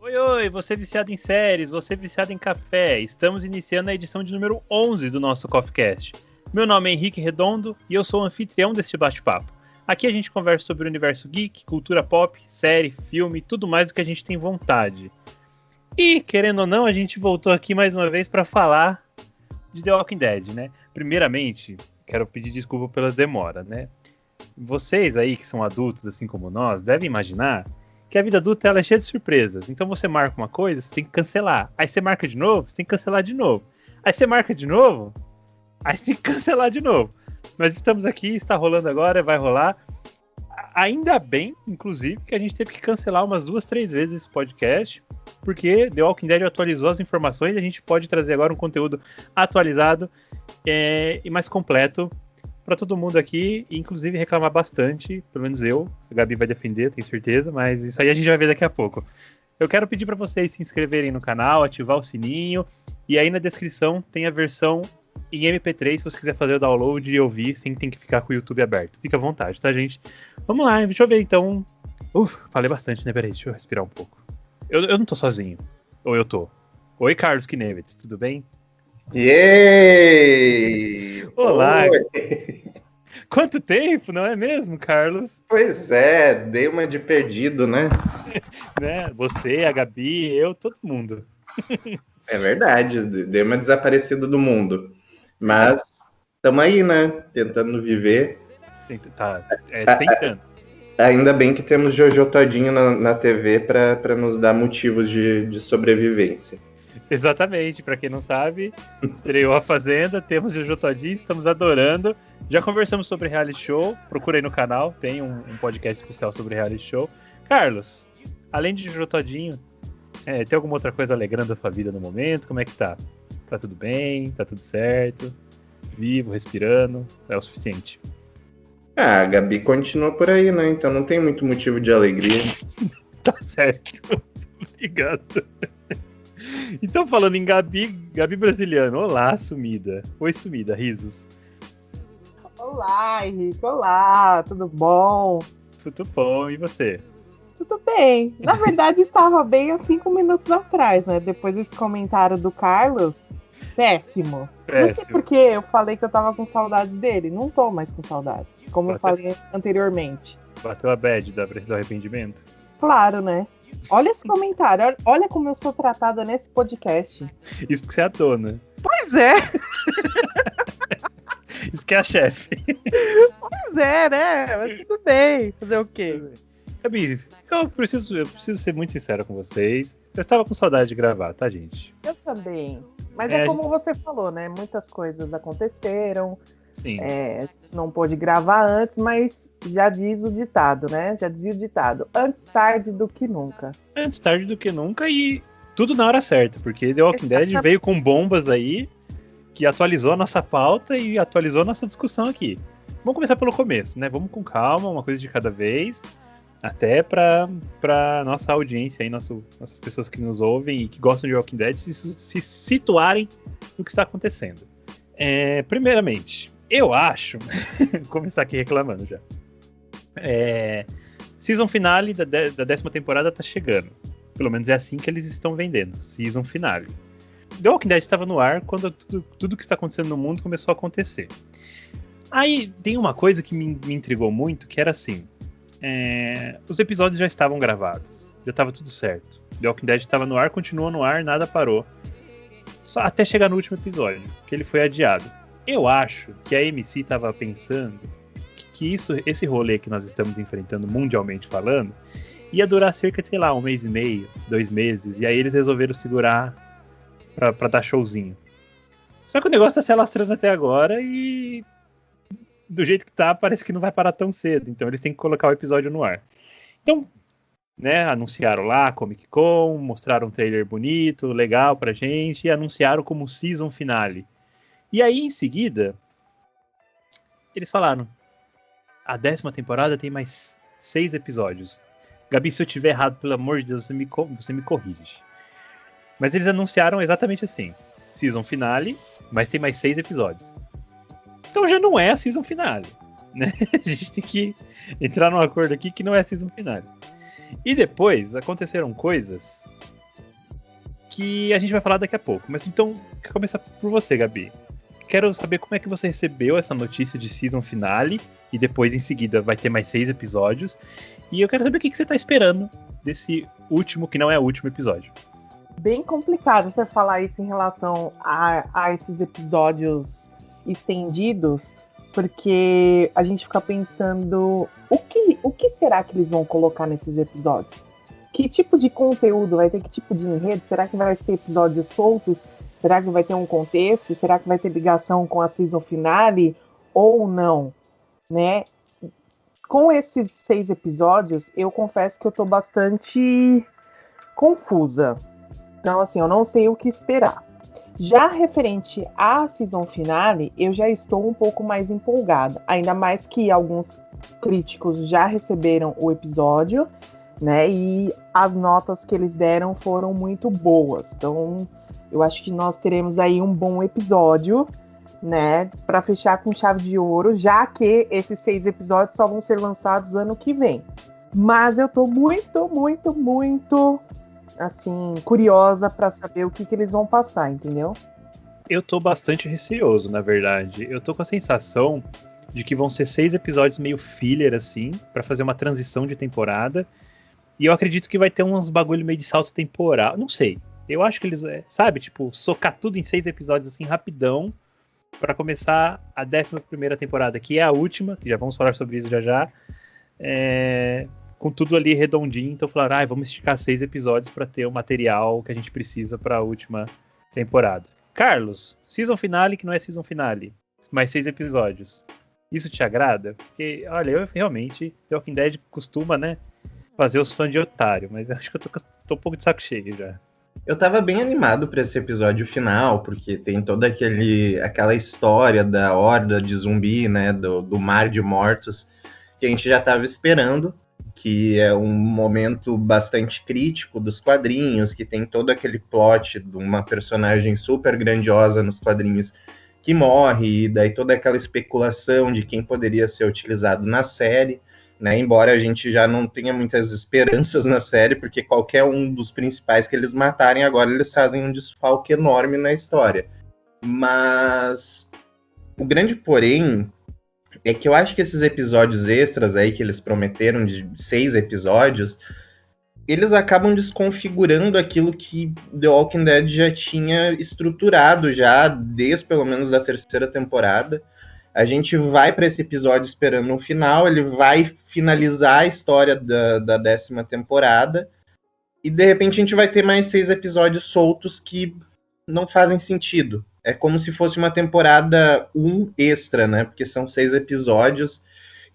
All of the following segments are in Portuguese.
Oi, oi, você viciado em séries, você viciado em café. Estamos iniciando a edição de número 11 do nosso CoffeeCast. Meu nome é Henrique Redondo e eu sou o anfitrião deste bate-papo. Aqui a gente conversa sobre o universo geek, cultura pop, série, filme, tudo mais do que a gente tem vontade. E, querendo ou não, a gente voltou aqui mais uma vez para falar de The Walking Dead, né? Primeiramente, quero pedir desculpa pela demora, né? Vocês aí que são adultos, assim como nós, devem imaginar que a vida adulta ela é cheia de surpresas. Então você marca uma coisa, você tem que cancelar. Aí você marca de novo, você tem que cancelar de novo. Aí você marca de novo, aí você tem que cancelar de novo. Mas estamos aqui, está rolando agora, vai rolar. Ainda bem, inclusive, que a gente teve que cancelar umas 2-3 vezes esse podcast, porque The Walking Dead atualizou as informações e a gente pode trazer agora um conteúdo atualizado e mais completo para todo mundo aqui, e inclusive reclamar bastante, pelo menos eu. A Gabi vai defender, tenho certeza, mas isso aí a gente vai ver daqui a pouco. Eu quero pedir para vocês se inscreverem no canal, ativar o sininho, e aí na descrição tem a versão em MP3, se você quiser fazer o download e ouvir, sem ter que ficar com o YouTube aberto. Fica à vontade, tá, gente? Vamos lá, deixa eu ver então. Falei bastante, né? Peraí, deixa eu respirar um pouco. Eu não tô sozinho. Ou eu tô? Oi, Carlos Knevitz, tudo bem? Yay! Olá! Oi. Quanto tempo, não é mesmo, Carlos? Pois é, dei uma de perdido, né? Né? Você, a Gabi, eu, todo mundo. É verdade, dei uma desaparecida do mundo. Mas estamos aí, né? Tentando viver. Tentando. Ainda bem que temos Jojo Todinho na TV para nos dar motivos de sobrevivência. Exatamente, pra quem não sabe, estreou A Fazenda, temos Jojo Todinho, estamos adorando. Já conversamos sobre reality show, procura aí no canal, tem um podcast especial sobre reality show. Carlos, além de Jojo Todinho, tem alguma outra coisa alegrando a sua vida no momento? Como é que tá? Tá tudo bem? Tá tudo certo? Vivo, respirando? É o suficiente? A Gabi continua por aí, né? Então não tem muito motivo de alegria. Tá certo. Obrigado. Então, falando em Gabi Brasiliano, olá, sumida. Oi, sumida, risos. Olá, Henrique, olá, tudo bom? Tudo bom, e você? Tudo bem. Na verdade, estava bem há 5 minutos atrás, né? Depois desse comentário do Carlos, péssimo. Não sei porque eu falei que eu tava com saudades dele. Não tô mais com saudades, como eu falei anteriormente. Bateu a bad do arrependimento? Claro, né? Olha esse comentário, olha como eu sou tratada nesse podcast. Isso porque você é a dona. Pois é. Isso que é a chefe. Pois é, né? Mas tudo bem. Fazer o quê? Gabi, eu preciso ser muito sincero com vocês. Eu estava com saudade de gravar, tá, gente? Eu também. Mas é como você falou, né? Muitas coisas aconteceram. Sim. Não pôde gravar antes, mas já diz o ditado, né? Já dizia o ditado. Antes tarde do que nunca. Antes tarde do que nunca e tudo na hora certa, porque The Walking Dead veio com bombas aí que atualizou a nossa pauta e atualizou a nossa discussão aqui. Vamos começar pelo começo, né? Vamos com calma, uma coisa de cada vez, até pra nossa audiência aí, nossas pessoas que nos ouvem e que gostam de Walking Dead se situarem no que está acontecendo. Primeiramente, eu acho... Vou começar aqui reclamando já. Season finale da 10ª temporada tá chegando. Pelo menos é assim que eles estão vendendo. Season finale. The Walking Dead estava no ar quando tudo que está acontecendo no mundo começou a acontecer. Aí tem uma coisa que me intrigou muito, que era assim. Os episódios já estavam gravados. Já estava tudo certo. The Walking Dead estava no ar, continuou no ar, nada parou. Só até chegar no último episódio, que ele foi adiado. Eu acho que a AMC estava pensando que esse rolê que nós estamos enfrentando mundialmente falando ia durar cerca de, sei lá, 1 mês e meio, 2 meses, e aí eles resolveram segurar pra dar showzinho. Só que o negócio tá se alastrando até agora e do jeito que tá, parece que não vai parar tão cedo, então eles têm que colocar o episódio no ar. Então, né, anunciaram lá a Comic Con, mostraram um trailer bonito, legal pra gente, e anunciaram como season finale. E aí, em seguida, eles falaram, a 10ª temporada tem mais 6 episódios. Gabi, se eu tiver errado, pelo amor de Deus, você me corrige. Mas eles anunciaram exatamente assim, season finale, mas tem mais 6 episódios. Então já não é a season finale, né? A gente tem que entrar num acordo aqui que não é a season finale. E depois aconteceram coisas que a gente vai falar daqui a pouco. Mas então, quero começar por você, Gabi. Quero saber como é que você recebeu essa notícia de season finale, e depois, em seguida, vai ter mais 6 episódios. E eu quero saber o que você tá esperando desse último, que não é o último episódio. Bem complicado você falar isso em relação a esses episódios estendidos, porque a gente fica pensando o que será que eles vão colocar nesses episódios? Que tipo de conteúdo vai ter? Que tipo de enredo? Será que vai ser episódios soltos? Será que vai ter um contexto? Será que vai ter ligação com a season finale ou não? Né? Com esses 6 episódios, eu confesso que eu tô bastante confusa. Então, assim, eu não sei o que esperar. Já referente à season finale, eu já estou um pouco mais empolgada. Ainda mais que alguns críticos já receberam o episódio, né? E as notas que eles deram foram muito boas. Então, eu acho que nós teremos aí um bom episódio, né? Para fechar com chave de ouro, já que esses 6 episódios só vão ser lançados ano que vem. Mas eu tô muito assim, curiosa para saber o que eles vão passar, entendeu? Eu tô bastante receoso, na verdade. Eu tô com a sensação de que vão ser 6 episódios meio filler, assim, para fazer uma transição de temporada. E eu acredito que vai ter uns bagulho meio de salto temporal. Não sei. Eu acho que eles, sabe, tipo, socar tudo em 6 episódios, assim, rapidão, para começar a 11ª temporada, que é a última, que já vamos falar sobre isso já. Com tudo ali redondinho, então falaram, vamos esticar 6 episódios para ter o material que a gente precisa para a última temporada. Carlos, season finale que não é season finale, mais 6 episódios. Isso te agrada? Porque, olha, eu realmente, The Walking Dead costuma, né, fazer os fãs de otário, mas eu acho que eu tô um pouco de saco cheio já. Eu tava bem animado para esse episódio final, porque tem toda aquela história da horda de zumbi, né, do mar de mortos, que a gente já tava esperando, que é um momento bastante crítico dos quadrinhos, que tem todo aquele plot de uma personagem super grandiosa nos quadrinhos que morre, e daí toda aquela especulação de quem poderia ser utilizado na série, né? Embora a gente já não tenha muitas esperanças na série, porque qualquer um dos principais que eles matarem agora, eles fazem um desfalque enorme na história. Mas o grande porém é que eu acho que esses episódios extras aí que eles prometeram de 6 episódios, eles acabam desconfigurando aquilo que The Walking Dead já tinha estruturado já desde pelo menos da 3ª temporada. A gente vai para esse episódio esperando um final, ele vai finalizar a história da 10ª temporada, e de repente a gente vai ter mais 6 episódios soltos que não fazem sentido. É como se fosse uma temporada 1 extra, né? Porque são 6 episódios.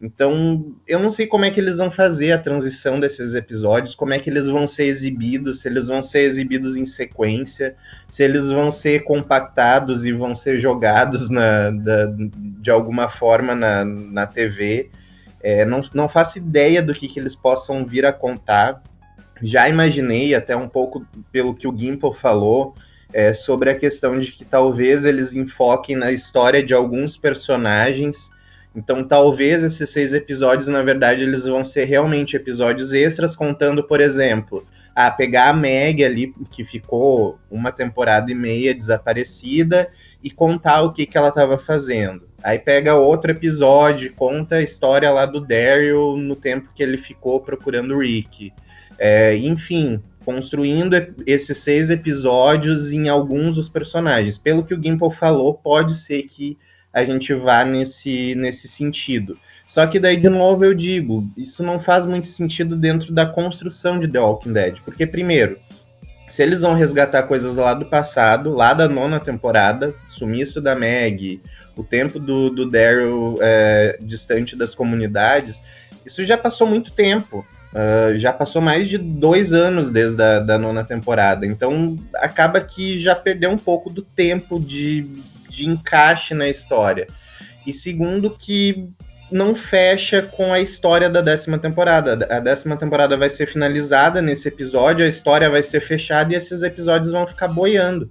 Então, eu não sei como é que eles vão fazer a transição desses episódios, como é que eles vão ser exibidos, se eles vão ser exibidos em sequência, se eles vão ser compactados e vão ser jogados de alguma forma na TV. Não faço ideia do que eles possam vir a contar. Já imaginei, até um pouco pelo que o Gimple falou, sobre a questão de que talvez eles enfoquem na história de alguns personagens. Então, talvez esses 6 episódios, na verdade, eles vão ser realmente episódios extras, contando, por exemplo, pegar a Meg ali, que ficou 1 temporada e meia desaparecida, e contar o que ela estava fazendo. Aí pega outro episódio, conta a história lá do Daryl no tempo que ele ficou procurando o Rick. Enfim, construindo esses 6 episódios em alguns dos personagens. Pelo que o Gimple falou, pode ser que a gente vá nesse sentido. Só que daí, de novo, eu digo, isso não faz muito sentido dentro da construção de The Walking Dead. Porque, primeiro, se eles vão resgatar coisas lá do passado, lá da 9ª temporada, sumiço da Meg, o tempo do Daryl distante das comunidades, isso já passou muito tempo. Já passou mais de 2 anos desde a 9ª temporada. Então, acaba que já perdeu um pouco do tempo de encaixe na história. E segundo, que não fecha com a história da 10ª temporada. A 10ª temporada vai ser finalizada nesse episódio, a história vai ser fechada e esses episódios vão ficar boiando.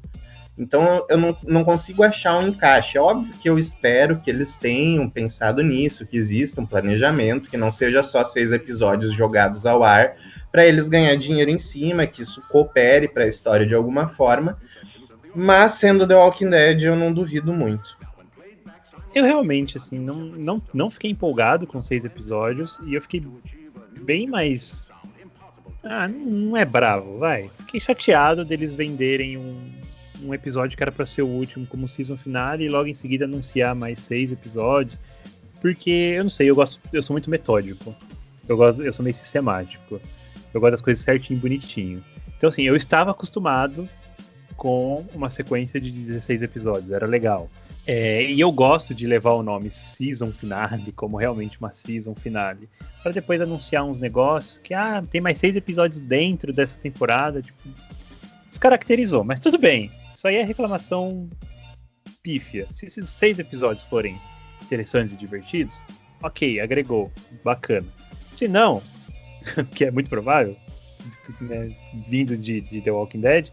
Então eu não consigo achar um encaixe. É óbvio que eu espero que eles tenham pensado nisso, que exista um planejamento, que não seja só 6 episódios jogados ao ar, para eles ganhar dinheiro em cima, que isso coopere para a história de alguma forma. Mas sendo The Walking Dead, eu não duvido muito. Eu realmente, assim, não fiquei empolgado com 6 episódios e eu fiquei bem mais... não é bravo, vai. Fiquei chateado deles venderem um episódio que era pra ser o último como season finale e logo em seguida anunciar mais 6 episódios. Porque, eu não sei, eu sou muito metódico. Eu sou meio sistemático. Eu gosto das coisas certinho e bonitinho. Então, assim, eu estava acostumado com uma sequência de 16 episódios, era legal. E eu gosto de levar o nome Season Finale como realmente uma Season Finale, para depois anunciar uns negócios que, tem mais 6 episódios dentro dessa temporada, tipo, descaracterizou, mas tudo bem, isso aí é reclamação pífia. Se esses 6 episódios forem interessantes e divertidos, ok, agregou, bacana. Se não, que é muito provável, né, vindo de The Walking Dead,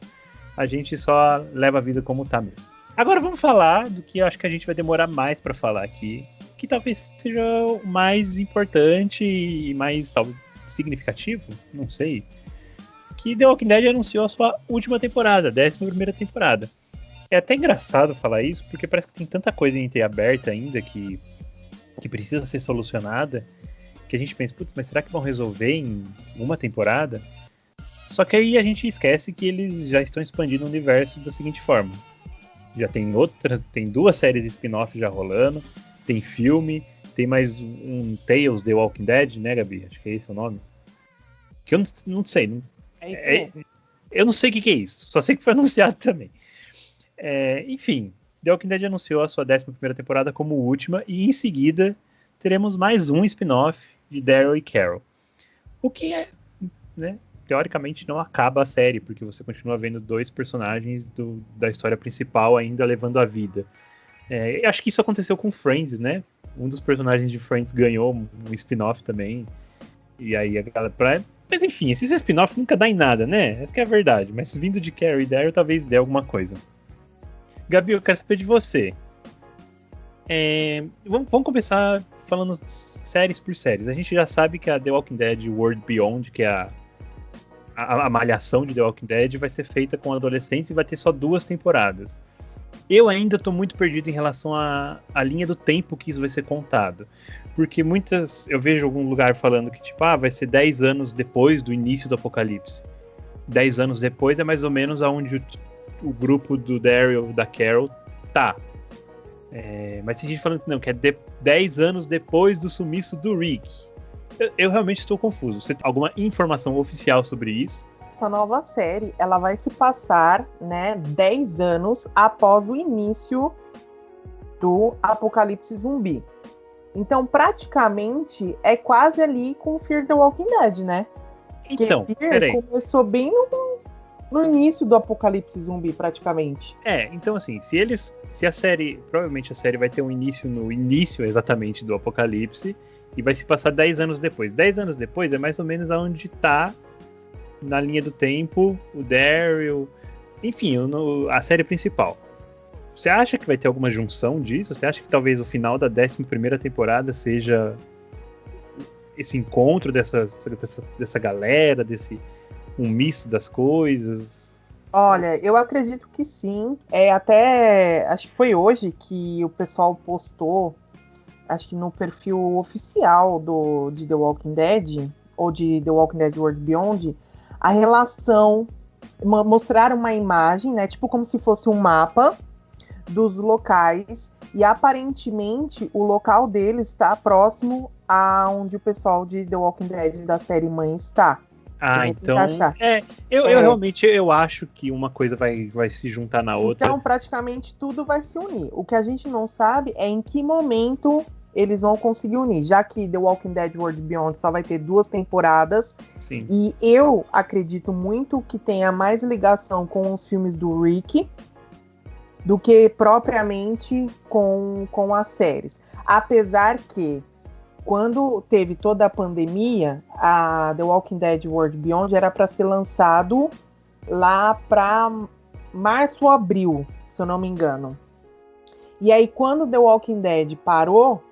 a gente só leva a vida como tá mesmo. Agora vamos falar do que eu acho que a gente vai demorar mais pra falar aqui, que talvez seja o mais importante e mais talvez significativo, não sei, que The Walking Dead anunciou a sua última temporada, 11ª temporada. É até engraçado falar isso, porque parece que tem tanta coisa em aberta ainda que precisa ser solucionada, que a gente pensa, putz, mas será que vão resolver em uma temporada? Só que aí a gente esquece que eles já estão expandindo o universo da seguinte forma. Já tem 2 séries spin-off já rolando, tem filme, tem mais um Tales The Walking Dead, né, Gabi? Acho que é esse o nome. Que eu não sei. É isso mesmo. Eu não sei o que é isso, só sei que foi anunciado também. Enfim, The Walking Dead anunciou a sua 11ª temporada como última, e em seguida teremos mais um spin-off de Daryl e Carol. O que né, teoricamente não acaba a série, porque você continua vendo 2 personagens da história principal ainda levando a vida. Eu acho que isso aconteceu com Friends, né? Um dos personagens de Friends ganhou um spin-off também. E aí a galera... Mas enfim, esses spin-offs nunca dá em nada, né? Essa que é a verdade. Mas vindo de Carol e Daryl, talvez dê alguma coisa. Gabi, eu quero saber de você. Vamos começar falando séries por séries. A gente já sabe que a The Walking Dead World Beyond, que é a malhação de The Walking Dead, vai ser feita com adolescentes e vai ter só 2 temporadas. Eu ainda tô muito perdido em relação à linha do tempo que isso vai ser contado. Porque eu vejo algum lugar falando que, tipo, vai ser 10 anos depois do início do apocalipse. 10 anos depois é mais ou menos aonde o grupo do Daryl e da Carol tá. Mas tem gente falando que não, que é 10 anos depois do sumiço do Rick. Eu realmente estou confuso. Você tem alguma informação oficial sobre isso? Essa nova série, ela vai se passar, né, 10 anos após o início do apocalipse zumbi. Então, praticamente, é quase ali com Fear the Walking Dead, né? Então, Fear começou bem no início do apocalipse zumbi, praticamente. Então assim, se a série, provavelmente a série vai ter um início no início exatamente do apocalipse e vai se passar 10 anos depois. 10 anos depois é mais ou menos aonde tá na linha do tempo o Daryl, enfim, a série principal. Você acha que vai ter alguma junção disso? Você acha que talvez o final da 11ª temporada seja esse encontro dessa galera, um misto das coisas? Olha, eu acredito que sim. Até acho que foi hoje que o pessoal postou, acho que no perfil oficial de The Walking Dead, ou de The Walking Dead World Beyond, a relação, mostraram uma imagem, né, tipo como se fosse um mapa dos locais, e aparentemente o local deles está próximo a onde o pessoal de The Walking Dead da série mãe está. Então, eu realmente acho que uma coisa vai se juntar na outra. Então, praticamente tudo vai se unir. O que a gente não sabe é em que momento eles vão conseguir unir, já que The Walking Dead World Beyond só vai ter 2 temporadas. Sim. E eu acredito muito que tenha mais ligação com os filmes do Rick do que propriamente com as séries. Apesar que quando teve toda a pandemia, a The Walking Dead World Beyond era para ser lançado lá para março ou abril, se eu não me engano. E aí, quando The Walking Dead parou,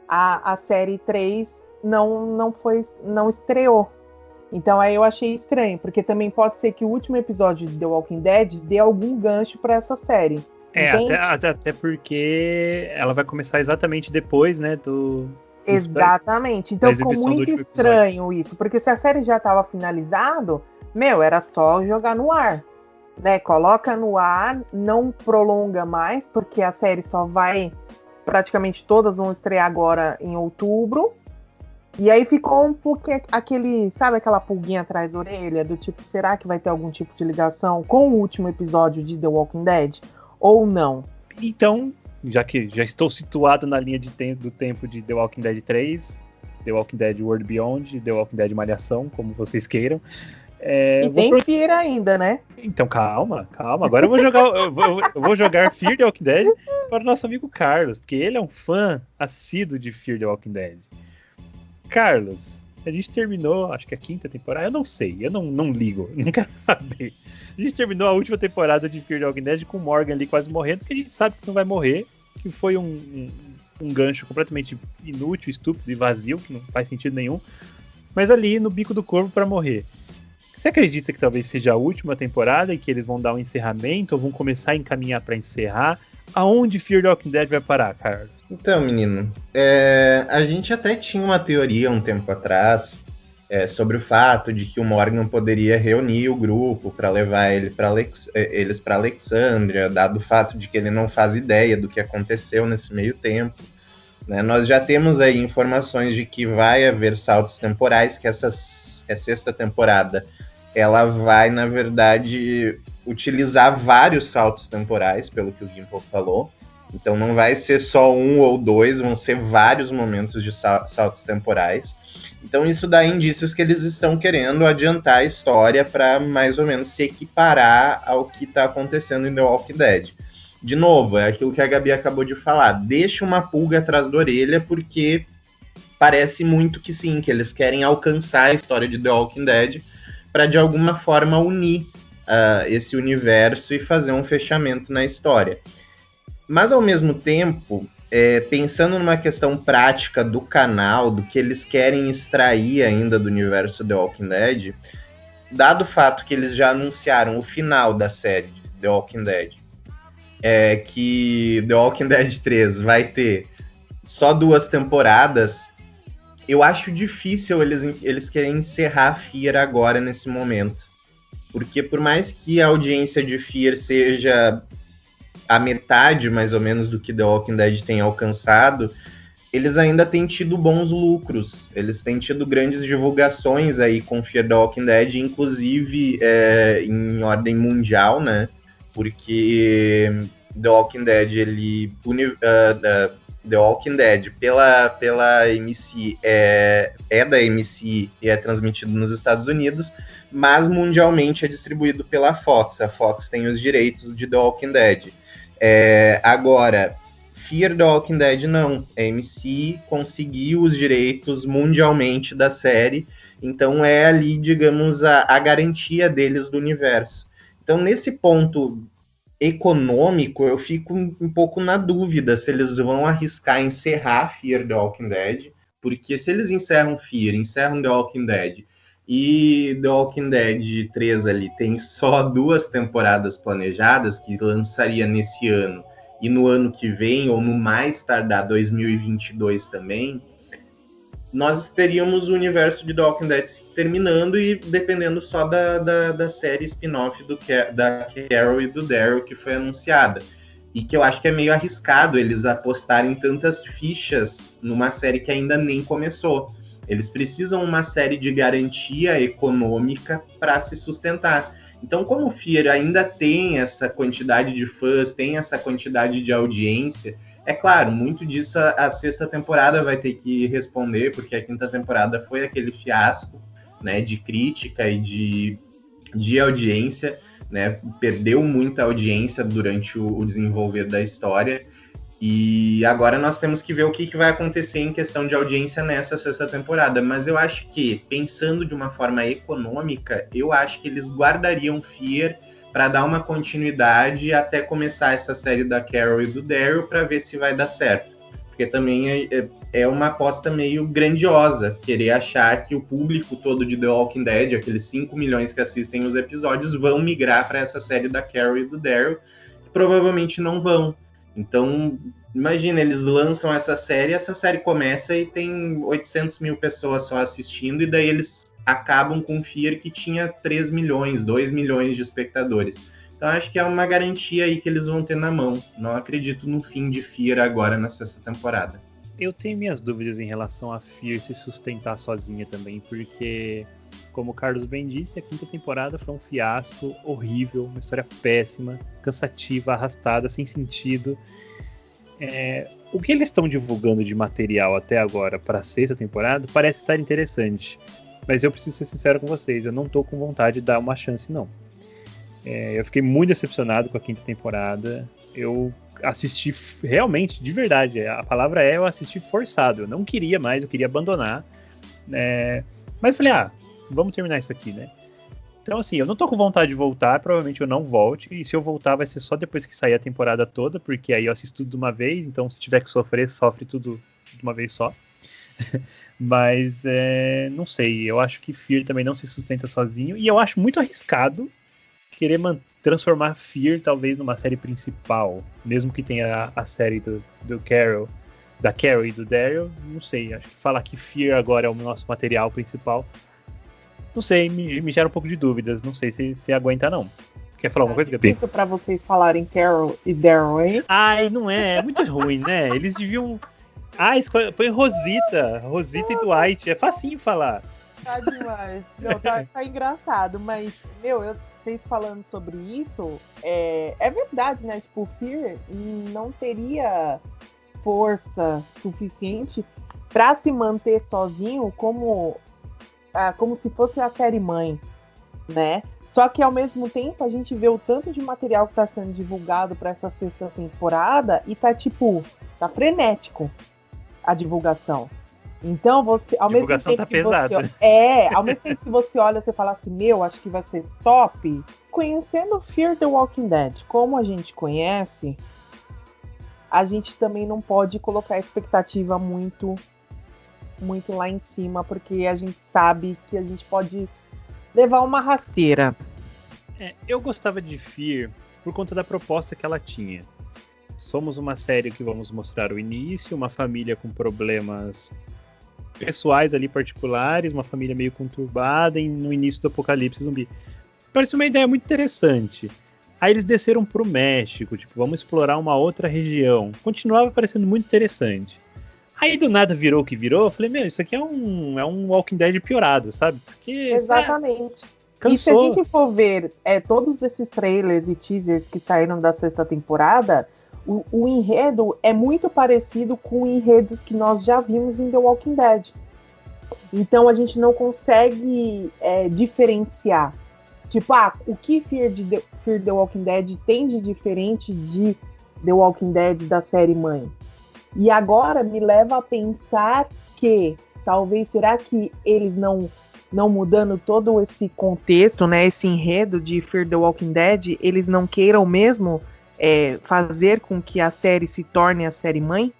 a série 3 não estreou. Então aí eu achei estranho, porque também pode ser que o último episódio de The Walking Dead dê algum gancho pra essa série. Até porque ela vai começar exatamente depois, né, Exatamente. Então ficou muito estranho isso, porque se a série já estava finalizado, era só jogar no ar, né? Coloca no ar, não prolonga mais, porque a série só vai, praticamente todas vão estrear agora em outubro. E aí ficou um pouquinho sabe aquela pulguinha atrás da orelha, do tipo, será que vai ter algum tipo de ligação com o último episódio de The Walking Dead? Ou não? Então, já que já estou situado na linha do tempo de The Walking Dead 3, The Walking Dead World Beyond, The Walking Dead Malhação, como vocês queiram. E tem Fear ainda, né? Então calma. Agora eu vou jogar, eu vou jogar Fear The Walking Dead para o nosso amigo Carlos, porque ele é um fã assíduo de Fear The Walking Dead. Carlos, a gente terminou, acho que a 5ª temporada, eu não sei, eu não ligo, não quero saber. A gente terminou a última temporada de Fear the Walking Dead com o Morgan ali quase morrendo, porque a gente sabe que não vai morrer, que foi um gancho completamente inútil, estúpido e vazio, que não faz sentido nenhum, mas ali no bico do corvo para morrer. Você acredita que talvez seja a última temporada e que eles vão dar um encerramento ou vão começar a encaminhar para encerrar? Aonde Fear the Walking Dead vai parar, Carlos? Então, menino, a gente até tinha uma teoria um tempo atrás sobre o fato de que o Morgan poderia reunir o grupo para levar eles para Alexandria, dado o fato de que ele não faz ideia do que aconteceu nesse meio tempo. Né? Nós já temos aí informações de que vai haver saltos temporais, que essa 6ª temporada ela vai, na verdade, utilizar vários saltos temporais, pelo que o Gimple falou. Então não vai ser só 1 ou 2, vão ser vários momentos de saltos temporais. Então isso dá indícios que eles estão querendo adiantar a história para mais ou menos se equiparar ao que está acontecendo em The Walking Dead. De novo, é aquilo que a Gabi acabou de falar, deixa uma pulga atrás da orelha, porque parece muito que sim, que eles querem alcançar a história de The Walking Dead para de alguma forma unir esse universo e fazer um fechamento na história. Mas, ao mesmo tempo, pensando numa questão prática do canal, do que eles querem extrair ainda do universo The Walking Dead, dado o fato que eles já anunciaram o final da série The Walking Dead, que The Walking Dead 3 vai ter só 2 temporadas, eu acho difícil eles querem encerrar Fear agora, nesse momento. Porque por mais que a audiência de Fear seja a metade, mais ou menos, do que The Walking Dead tem alcançado, eles ainda têm tido bons lucros. Eles têm tido grandes divulgações aí com Fear The Walking Dead, inclusive em ordem mundial, né? Porque The Walking Dead, The Walking Dead pela AMC é da AMC e é transmitido nos Estados Unidos, mas mundialmente é distribuído pela Fox. A Fox tem os direitos de The Walking Dead. Agora, Fear the Walking Dead não. A AMC conseguiu os direitos mundialmente da série, então é ali, digamos, a garantia deles do universo. Então, nesse ponto econômico, eu fico um pouco na dúvida se eles vão arriscar encerrar Fear the Walking Dead, porque se eles encerram Fear, encerram The Walking Dead, e The Walking Dead 3 ali tem só 2 temporadas planejadas, que lançaria nesse ano, e no ano que vem, ou no mais tardar 2022 também, nós teríamos o universo de The Walking Dead terminando e dependendo só da série spin-off da Carol e do Daryl que foi anunciada. E que eu acho que é meio arriscado eles apostarem tantas fichas numa série que ainda nem começou. Eles precisam uma série de garantia econômica para se sustentar. Então, como o Fear ainda tem essa quantidade de fãs, tem essa quantidade de audiência, é claro, muito disso a 6ª temporada vai ter que responder, porque a 5ª temporada foi aquele fiasco, né, de crítica e de audiência, né, perdeu muita audiência durante o desenvolver da história, e agora nós temos que ver o que vai acontecer em questão de audiência nessa 6ª temporada, mas eu acho que, pensando de uma forma econômica, eu acho que eles guardariam Fear para dar uma continuidade até começar essa série da Carol e do Daryl para ver se vai dar certo. Porque também é uma aposta meio grandiosa, querer achar que o público todo de The Walking Dead, aqueles 5 milhões que assistem os episódios, vão migrar para essa série da Carol e do Daryl, que provavelmente não vão. Então, imagina, eles lançam essa série começa e tem 800 mil pessoas só assistindo, e daí eles acabam com o Fear que tinha 3 milhões, 2 milhões de espectadores. Então acho que é uma garantia aí que eles vão ter na mão. Não acredito no fim de Fear agora na sexta temporada. Eu tenho minhas dúvidas em relação a Fear se sustentar sozinha também, porque, como o Carlos bem disse, a quinta temporada foi um fiasco horrível, uma história péssima, cansativa, arrastada, sem sentido. O que eles estão divulgando de material até agora para a sexta temporada parece estar interessante, mas eu preciso ser sincero com vocês, eu não tô com vontade de dar uma chance, não. Eu fiquei muito decepcionado com a quinta temporada. Eu assisti realmente, de verdade, a palavra eu assisti forçado. Eu não queria mais, eu queria abandonar. Mas eu falei, vamos terminar isso aqui, né? Então, assim, eu não tô com vontade de voltar, provavelmente eu não volte. E se eu voltar vai ser só depois que sair a temporada toda, porque aí eu assisto tudo de uma vez. Então, se tiver que sofrer, sofre tudo de uma vez só. Mas, não sei, eu acho que Fear também não se sustenta sozinho. E eu acho muito arriscado querer transformar Fear talvez numa série principal, mesmo que tenha a série do Carol, da Carol e do Daryl, não sei, acho que falar que Fear agora é o nosso material principal, não sei, me gera um pouco de dúvidas, não sei se aguenta não. Quer falar alguma coisa, Gabi? Isso pra vocês falarem Carol e Daryl, hein? Ai, não é muito ruim, né? Eles deviam... põe Rosita e Dwight, é facinho falar. Tá demais. Não, tá engraçado, mas, vocês falando sobre isso, é verdade, né? Tipo, o Fear não teria força suficiente para se manter sozinho como se fosse a série mãe, né? Só que ao mesmo tempo a gente vê o tanto de material que tá sendo divulgado para essa sexta temporada e tá frenético a divulgação. Então, ao mesmo tempo tá que pesada. ao mesmo tempo que você olha, você fala assim, acho que vai ser top. Conhecendo Fear the Walking Dead, como a gente conhece, a gente também não pode colocar a expectativa muito, muito lá em cima, porque a gente sabe que a gente pode levar uma rasteira. Eu gostava de Fear por conta da proposta que ela tinha. Somos uma série que vamos mostrar o início, uma família com problemas pessoais ali particulares, uma família meio conturbada no início do apocalipse zumbi. Parece uma ideia muito interessante. Aí eles desceram pro México, vamos explorar uma outra região. Continuava parecendo muito interessante. Aí do nada virou o que virou, eu falei, isso aqui é um Walking Dead piorado, sabe? Porque, exatamente. Cansou. E se a gente for ver todos esses trailers e teasers que saíram da sexta temporada, o enredo é muito parecido com enredos que nós já vimos em The Walking Dead. Então a gente não consegue diferenciar. O que Fear The Walking Dead tem de diferente de The Walking Dead da série mãe? E agora me leva a pensar que talvez, será que eles não mudando todo esse contexto, né, esse enredo de Fear The Walking Dead, eles não queiram mesmo fazer com que a série se torne a série mãe?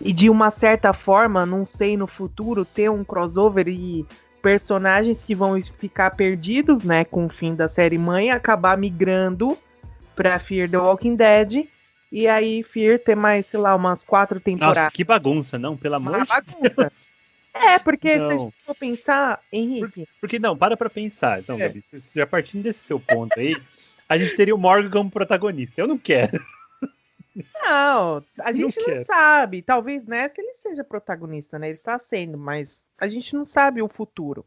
E de uma certa forma, não sei, no futuro, ter um crossover e personagens que vão ficar perdidos, né, com o fim da série mãe, acabar migrando pra Fear The Walking Dead, e aí Fear ter mais, sei lá, umas 4 temporadas. Nossa, que bagunça, não, pelo amor de Deus. Porque se a gente for pensar, Henrique... Porque não, para pensar. Então, Gabi, já partindo desse seu ponto aí, a gente teria o Morgan como protagonista. Eu não quero. Não, a gente não sabe. Talvez nessa ele seja protagonista, né? Ele está sendo, mas a gente não sabe o futuro.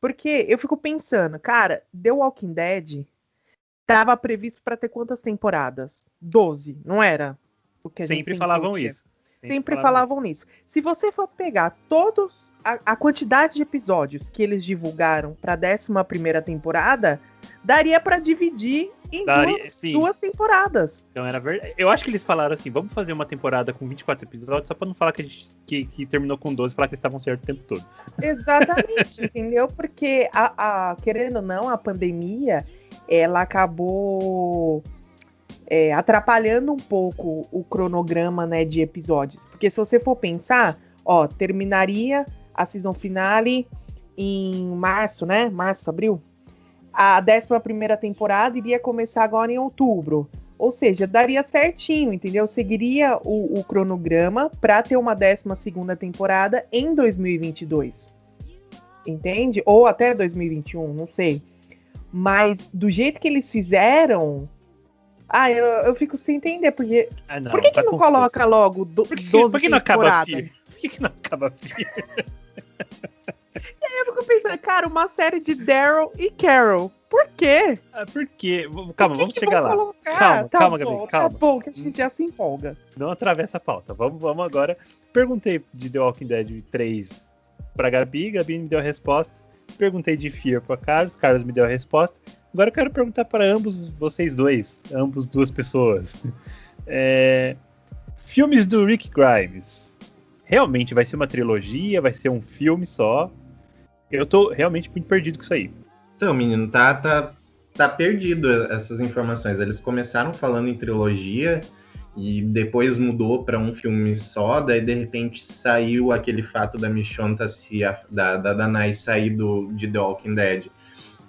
Porque eu fico pensando, cara, The Walking Dead estava previsto para ter quantas temporadas? 12, não era? Porque sempre falavam isso. Sempre falavam nisso. Se você for pegar a quantidade de episódios que eles divulgaram para a 11ª temporada, daria para dividir em duas temporadas. Então era verdade. Eu acho que eles falaram assim, vamos fazer uma temporada com 24 episódios, só para não falar que terminou com 12, falar que eles estavam certos o tempo todo. Exatamente, entendeu? Porque, querendo ou não, a pandemia, ela acabou atrapalhando um pouco o cronograma, né, de episódios. Porque se você for pensar, terminaria a season finale em março, né? Março, abril. A 11ª temporada iria começar agora em outubro. Ou seja, daria certinho, entendeu? Seguiria o cronograma para ter uma 12ª temporada em 2022. Entende? Ou até 2021, não sei. Mas do jeito que eles fizeram... eu fico sem entender, porque... por que não coloca logo 12 por que não acaba Fear? Por que não acaba Fear? E aí eu fico pensando, cara, uma série de Daryl e Carol. Por quê? Por quê? Calma, vamos chegar lá. Calma, Gabi, calma. Tá bom, que a gente já se empolga. Não atravessa a pauta. Vamos agora. Perguntei de The Walking Dead 3 pra Gabi me deu a resposta. Perguntei de Fear pra Carlos me deu a resposta. Agora eu quero perguntar para ambos vocês dois, duas pessoas. Filmes do Rick Grimes. Realmente vai ser uma trilogia? Vai ser um filme só? Eu tô realmente muito perdido com isso aí. Então, menino, tá perdido essas informações. Eles começaram falando em trilogia e depois mudou para um filme só, daí de repente saiu aquele fato da Michonne da Danai sair de The Walking Dead.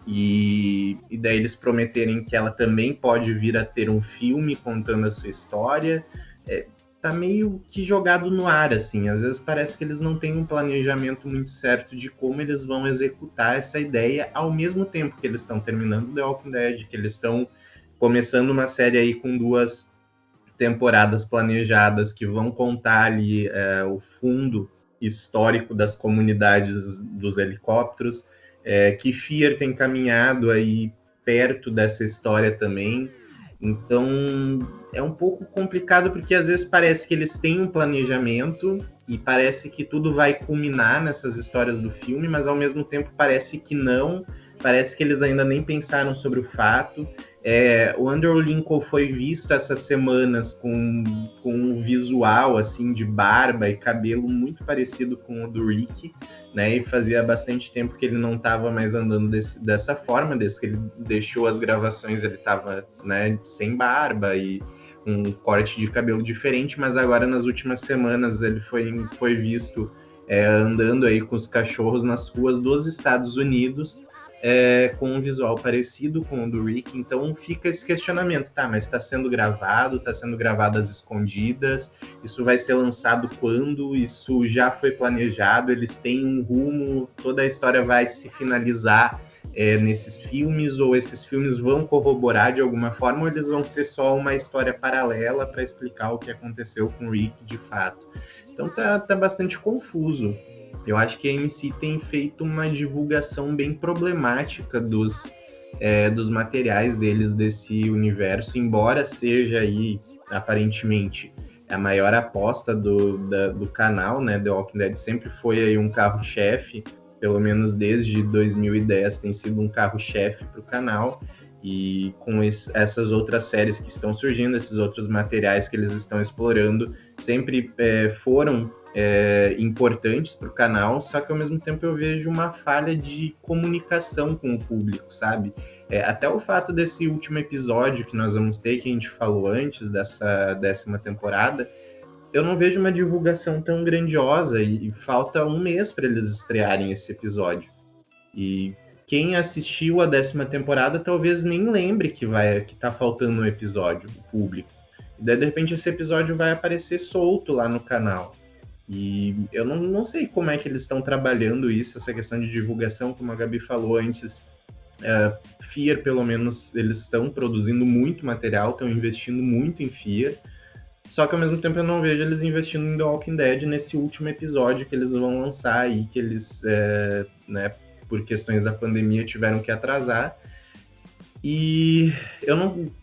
E daí eles prometerem que ela também pode vir a ter um filme contando a sua história. Tá meio que jogado no ar, assim. Às vezes parece que eles não têm um planejamento muito certo de como eles vão executar essa ideia ao mesmo tempo que eles estão terminando The Walking Dead, que eles estão começando uma série aí com 2 temporadas planejadas que vão contar ali o fundo histórico das comunidades dos helicópteros, que Fear tem caminhado aí perto dessa história também. Então, é um pouco complicado porque às vezes parece que eles têm um planejamento e parece que tudo vai culminar nessas histórias do filme, mas ao mesmo tempo parece que não, parece que eles ainda nem pensaram sobre o fato. O Andrew Lincoln foi visto essas semanas com um visual assim de barba e cabelo muito parecido com o do Rick, né? E fazia bastante tempo que ele não estava mais andando dessa forma, desde que ele deixou as gravações ele estava, né, sem barba e um corte de cabelo diferente, mas agora nas últimas semanas ele foi visto andando aí com os cachorros nas ruas dos Estados Unidos, com um visual parecido com o do Rick. Então fica esse questionamento, tá, mas está sendo gravado às escondidas, isso vai ser lançado quando? Isso já foi planejado, eles têm um rumo, toda a história vai se finalizar nesses filmes, ou esses filmes vão corroborar de alguma forma, ou eles vão ser só uma história paralela para explicar o que aconteceu com o Rick de fato. Então tá bastante confuso. Eu acho que a AMC tem feito uma divulgação bem problemática dos materiais deles desse universo, embora seja aí, aparentemente, a maior aposta do canal, né? The Walking Dead sempre foi aí um carro-chefe, pelo menos desde 2010 tem sido um carro-chefe para o canal, e com essas outras séries que estão surgindo, esses outros materiais que eles estão explorando, sempre foram importantes para o canal, só que ao mesmo tempo eu vejo uma falha de comunicação com o público, sabe? Até o fato desse último episódio que nós vamos ter, que a gente falou antes dessa 10ª temporada, eu não vejo uma divulgação tão grandiosa e falta um mês para eles estrearem esse episódio. E quem assistiu a 10ª temporada talvez nem lembre que tá faltando um episódio, o público. E daí, de repente, esse episódio vai aparecer solto lá no canal. E eu não sei como é que eles estão trabalhando isso, essa questão de divulgação, como a Gabi falou antes. Fear, pelo menos, eles estão produzindo muito material, estão investindo muito em Fear. Só que ao mesmo tempo eu não vejo eles investindo em The Walking Dead nesse último episódio que eles vão lançar aí, que eles, né, por questões da pandemia, tiveram que atrasar. E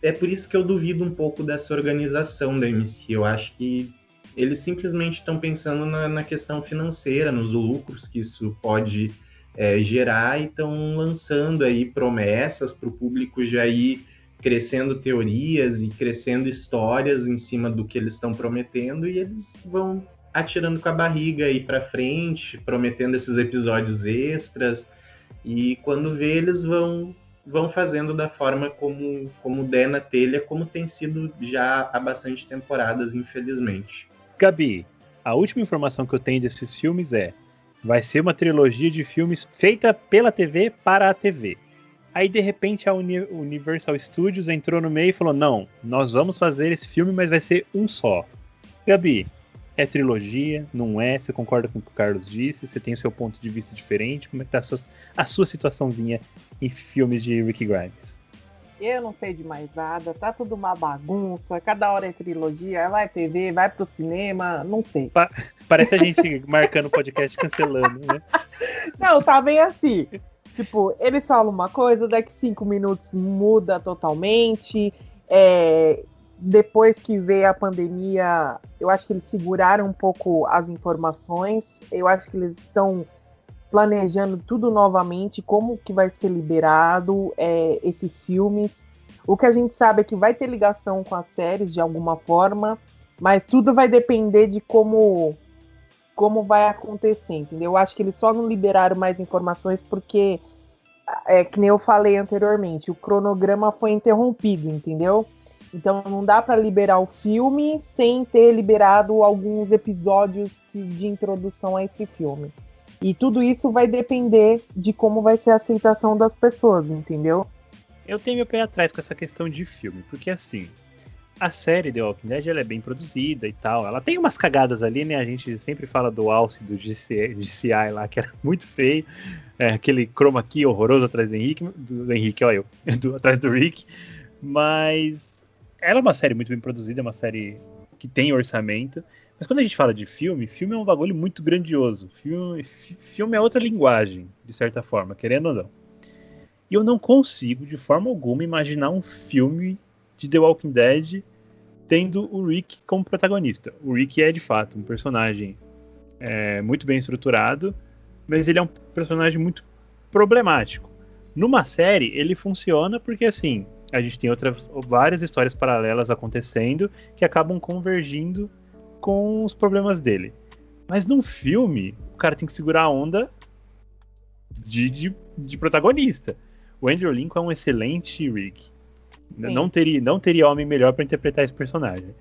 é por isso que eu duvido um pouco dessa organização da AMC. Eu acho que eles simplesmente estão pensando na questão financeira, nos lucros que isso pode gerar, e estão lançando aí promessas para o público já ir crescendo teorias e crescendo histórias em cima do que eles estão prometendo, e eles vão atirando com a barriga aí para frente, prometendo esses episódios extras, e quando vê, eles vão vão fazendo da forma como der na telha, como tem sido já há bastante temporadas, infelizmente. Gabi, a última informação que eu tenho desses filmes vai ser uma trilogia de filmes feita pela TV para a TV. Aí, de repente, a Universal Studios entrou no meio e falou, não, nós vamos fazer esse filme, mas vai ser um só. Gabi, é trilogia? Não é? Você concorda com o que o Carlos disse? Você tem o seu ponto de vista diferente? Como é que tá a sua situaçãozinha em filmes de Rick Grimes? Eu não sei de mais nada, tá tudo uma bagunça, cada hora é trilogia, vai TV, vai pro cinema, não sei. Parece a gente marcando o podcast cancelando, né? Não, tá bem assim. Tipo, eles falam uma coisa, daqui 5 minutos muda totalmente. Depois que veio a pandemia, eu acho que eles seguraram um pouco as informações. Eu acho que eles estão planejando tudo novamente, como que vai ser liberado esses filmes. O que a gente sabe é que vai ter ligação com as séries de alguma forma, mas tudo vai depender de como vai acontecer, entendeu? Eu acho que eles só não liberaram mais informações porque, que nem eu falei anteriormente, o cronograma foi interrompido, entendeu? Então não dá para liberar o filme sem ter liberado alguns episódios de introdução a esse filme. E tudo isso vai depender de como vai ser a aceitação das pessoas, entendeu? Eu tenho meu pé atrás com essa questão de filme, porque assim, a série The Walking Dead ela é bem produzida e tal, ela tem umas cagadas ali, né? A gente sempre fala do alce do GCI lá, que era muito feio, aquele chroma key horroroso atrás do Henrique, olha eu, atrás do Rick, mas ela é uma série muito bem produzida, é uma série que tem orçamento, mas quando a gente fala de filme é um bagulho muito grandioso. Filme é outra linguagem, de certa forma, querendo ou não. E eu não consigo, de forma alguma, imaginar um filme de The Walking Dead tendo o Rick como protagonista. O Rick é, de fato, um personagem muito bem estruturado, mas ele é um personagem muito problemático. Numa série, ele funciona porque, assim, a gente tem várias histórias paralelas acontecendo que acabam convergindo com os problemas dele. Mas num filme, o cara tem que segurar a onda de protagonista. O Andrew Lincoln é um excelente Rick. Não teria homem melhor para interpretar esse personagem.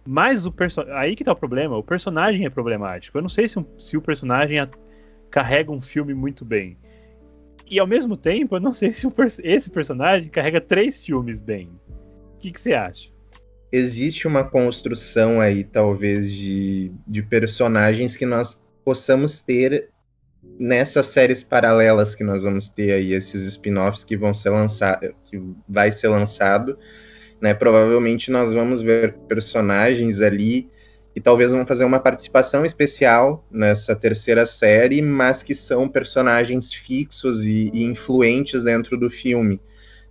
Mas aí que tá o problema. O personagem é problemático. Eu não sei se o personagem carrega um filme muito bem. E ao mesmo tempo, eu não sei se esse personagem carrega 3 filmes bem. O que você acha? Existe uma construção aí, talvez, de personagens que nós possamos ter nessas séries paralelas que nós vamos ter aí, esses spin-offs que vão ser lançados, que vai ser lançado, né? Provavelmente nós vamos ver personagens ali que talvez vão fazer uma participação especial nessa terceira série, mas que são personagens fixos e influentes dentro do filme,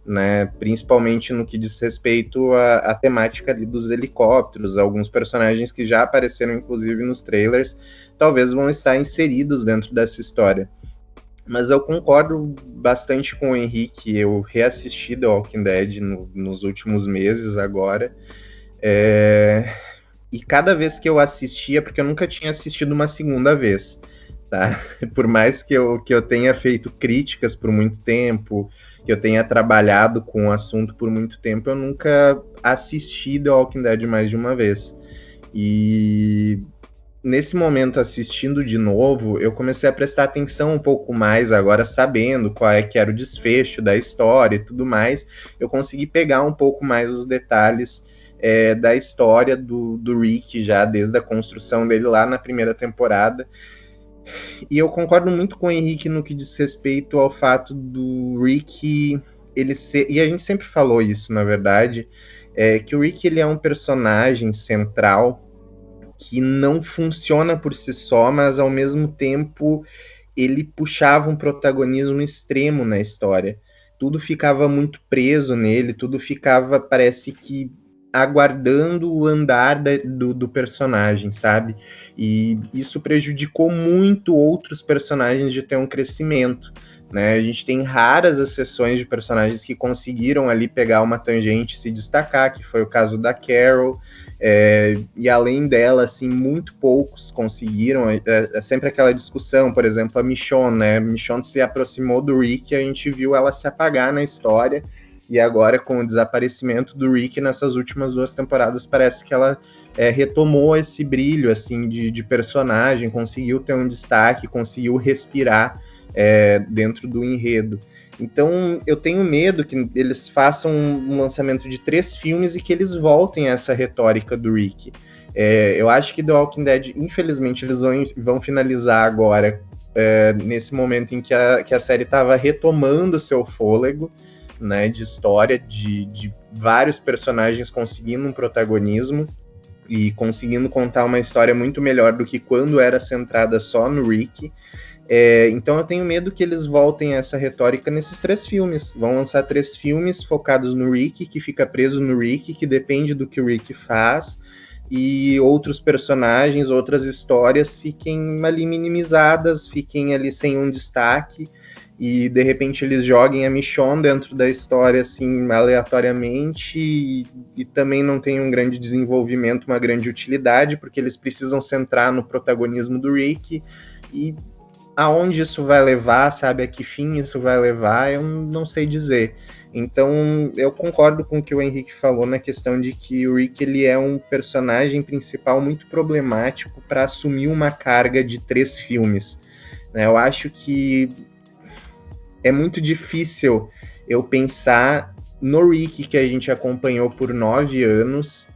né? Principalmente no que diz respeito à temática ali dos helicópteros. Alguns personagens que já apareceram, inclusive, nos trailers, talvez vão estar inseridos dentro dessa história. Mas eu concordo bastante com o Henrique. Eu reassisti The Walking Dead nos últimos meses agora, e cada vez que eu assistia, porque eu nunca tinha assistido uma segunda vez, tá? Por mais que eu tenha feito críticas por muito tempo, que eu tenha trabalhado com o assunto por muito tempo, eu nunca assisti The Walking Dead mais de uma vez. E nesse momento, assistindo de novo, eu comecei a prestar atenção um pouco mais, agora sabendo qual que era o desfecho da história e tudo mais, eu consegui pegar um pouco mais os detalhes da história do Rick, já desde a construção dele lá na primeira temporada. E eu concordo muito com o Henrique no que diz respeito ao fato do Rick ele ser, e a gente sempre falou isso, na verdade, que o Rick ele é um personagem central que não funciona por si só, mas ao mesmo tempo ele puxava um protagonismo extremo na história. Tudo ficava muito preso nele, tudo ficava, parece que, aguardando o andar do personagem, sabe? E isso prejudicou muito outros personagens de ter um crescimento, né? A gente tem raras exceções de personagens que conseguiram ali pegar uma tangente e se destacar, que foi o caso da Carol, E além dela, assim, muito poucos conseguiram. É sempre aquela discussão, por exemplo, a Michonne, né? A Michonne se aproximou do Rick, a gente viu ela se apagar na história, e agora, com o desaparecimento do Rick nessas últimas 2 temporadas, parece que ela retomou esse brilho, assim, de personagem, conseguiu ter um destaque, conseguiu respirar dentro do enredo. Então, eu tenho medo que eles façam um lançamento de 3 filmes e que eles voltem a essa retórica do Rick. Eu acho que The Walking Dead, infelizmente, eles vão finalizar agora, nesse momento em que a série estava retomando seu fôlego, né, de história, de vários personagens conseguindo um protagonismo e conseguindo contar uma história muito melhor do que quando era centrada só no Rick. Então eu tenho medo que eles voltem a essa retórica nesses 3 filmes. Vão lançar 3 filmes focados no Rick, que fica preso no Rick, que depende do que o Rick faz, e outros personagens, outras histórias fiquem ali minimizadas, fiquem ali sem um destaque, e de repente eles joguem a Michonne dentro da história assim aleatoriamente, e também não tem um grande desenvolvimento, uma grande utilidade, porque eles precisam centrar no protagonismo do Rick, e aonde isso vai levar, sabe, a que fim isso vai levar, eu não sei dizer. Então, eu concordo com o que o Henrique falou na questão de que o Rick, ele é um personagem principal muito problemático para assumir uma carga de 3 filmes. Eu acho que é muito difícil eu pensar no Rick que a gente acompanhou por 9 anos,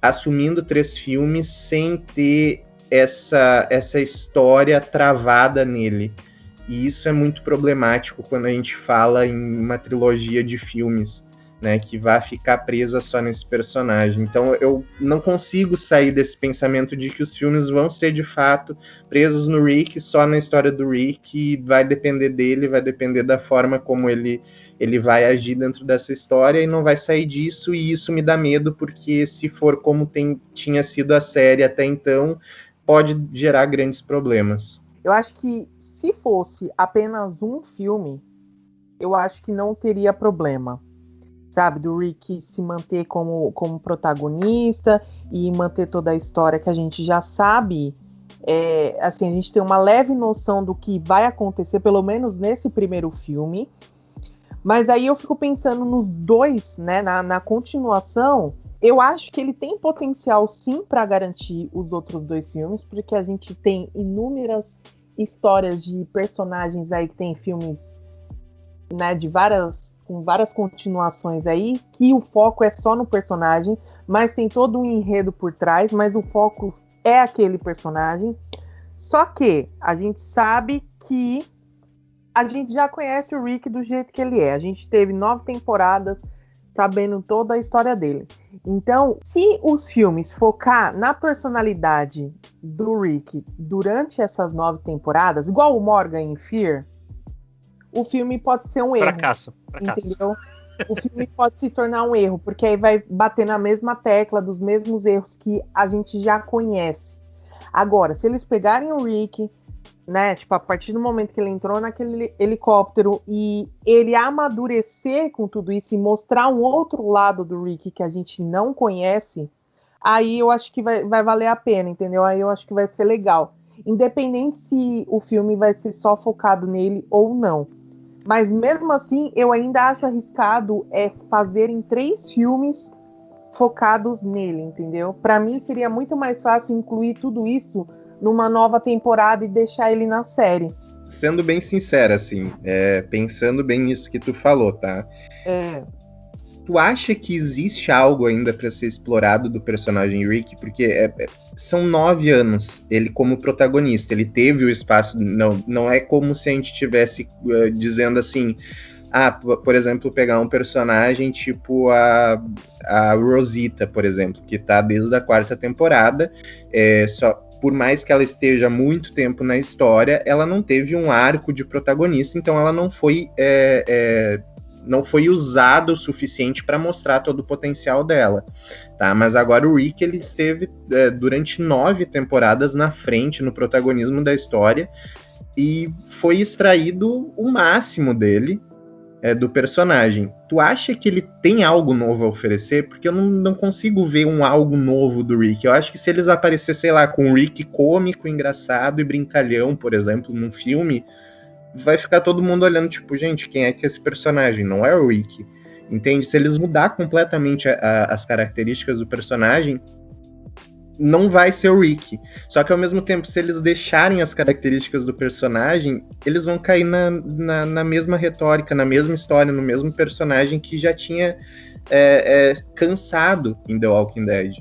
assumindo 3 filmes sem ter essa história travada nele. E isso é muito problemático quando a gente fala em uma trilogia de filmes, né, que vai ficar presa só nesse personagem. Então eu não consigo sair desse pensamento de que os filmes vão ser de fato presos no Rick, só na história do Rick, e vai depender dele, vai depender da forma como ele vai agir dentro dessa história, e não vai sair disso, e isso me dá medo, porque se for como tinha sido a série até então, pode gerar grandes problemas. Eu acho que se fosse apenas um filme, eu acho que não teria problema, sabe? Do Rick se manter como protagonista e manter toda a história que a gente já sabe. Assim, a gente tem uma leve noção do que vai acontecer, pelo menos nesse primeiro filme. Mas aí eu fico pensando nos 2, né, na continuação. Eu acho que ele tem potencial, sim, para garantir os outros 2 filmes, porque a gente tem inúmeras histórias de personagens aí que tem filmes, né, com várias continuações aí, que o foco é só no personagem, mas tem todo um enredo por trás, mas o foco é aquele personagem. Só que a gente sabe que a gente já conhece o Rick do jeito que ele é. A gente teve 9 temporadas sabendo toda a história dele. Então, se os filmes focar na personalidade do Rick durante essas 9 temporadas, igual o Morgan em Fear, o filme pode ser um erro. Fracasso. Entendeu? O filme pode se tornar um erro, porque aí vai bater na mesma tecla dos mesmos erros que a gente já conhece. Agora, se eles pegarem o Rick, né, tipo, a partir do momento que ele entrou naquele helicóptero e ele amadurecer com tudo isso e mostrar um outro lado do Rick que a gente não conhece, aí eu acho que vai valer a pena, entendeu? Aí eu acho que vai ser legal. Independente se o filme vai ser só focado nele ou não. Mas mesmo assim, eu ainda acho arriscado fazerem 3 filmes focados nele, entendeu? Para mim seria muito mais fácil incluir tudo isso numa nova temporada e deixar ele na série. Sendo bem sincera, assim, pensando bem nisso que tu falou, tá? Tu acha que existe algo ainda para ser explorado do personagem Rick? Porque são 9 anos ele como protagonista, ele teve o espaço, não é como se a gente estivesse dizendo assim, por exemplo, pegar um personagem tipo a Rosita, por exemplo, que tá desde a 4ª temporada, por mais que ela esteja muito tempo na história, ela não teve um arco de protagonista, então ela não foi usada o suficiente para mostrar todo o potencial dela, tá? Mas agora o Rick, ele esteve durante 9 temporadas na frente, no protagonismo da história, e foi extraído o máximo dele, do personagem. Tu acha que ele tem algo novo a oferecer? Porque eu não consigo ver algo novo do Rick. Eu acho que se eles aparecessem, sei lá, com o Rick cômico, engraçado e brincalhão, por exemplo, num filme, vai ficar todo mundo olhando, tipo, gente, quem é que é esse personagem? Não é o Rick. Entende? Se eles mudar completamente as características do personagem, não vai ser o Rick. Só que ao mesmo tempo, se eles deixarem as características do personagem, eles vão cair na mesma retórica, na mesma história, no mesmo personagem que já tinha cansado em The Walking Dead.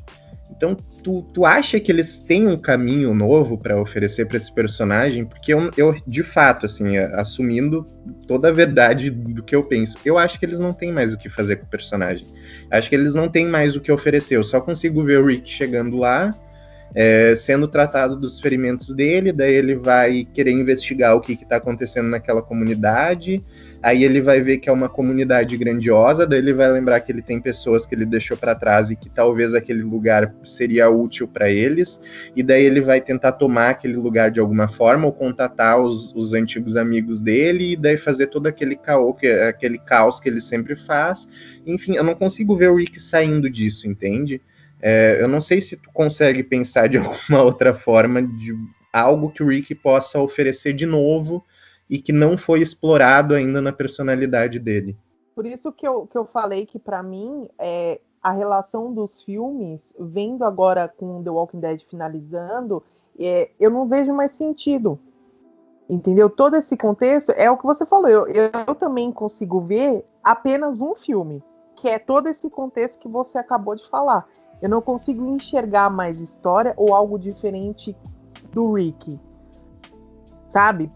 Então, tu acha que eles têm um caminho novo para oferecer para esse personagem? Porque eu, de fato, assim, assumindo toda a verdade do que eu penso, eu acho que eles não têm mais o que fazer com o personagem. Acho que eles não têm mais o que oferecer. Eu só consigo ver o Rick chegando lá, sendo tratado dos ferimentos dele, daí ele vai querer investigar o que está acontecendo naquela comunidade, aí ele vai ver que é uma comunidade grandiosa, daí ele vai lembrar que ele tem pessoas que ele deixou para trás e que talvez aquele lugar seria útil para eles, e daí ele vai tentar tomar aquele lugar de alguma forma, ou contatar os antigos amigos dele, e daí fazer todo aquele caos que ele sempre faz. Enfim, eu não consigo ver o Rick saindo disso, entende? Eu não sei se tu consegue pensar de alguma outra forma de algo que o Rick possa oferecer de novo e que não foi explorado ainda na personalidade dele. Por isso que eu falei que, para mim, a relação dos filmes, vendo agora com The Walking Dead finalizando, eu não vejo mais sentido. Entendeu? Todo esse contexto é o que você falou. Eu também consigo ver apenas um filme, que é todo esse contexto que você acabou de falar. Eu não consigo enxergar mais história ou algo diferente do Rick, sabe?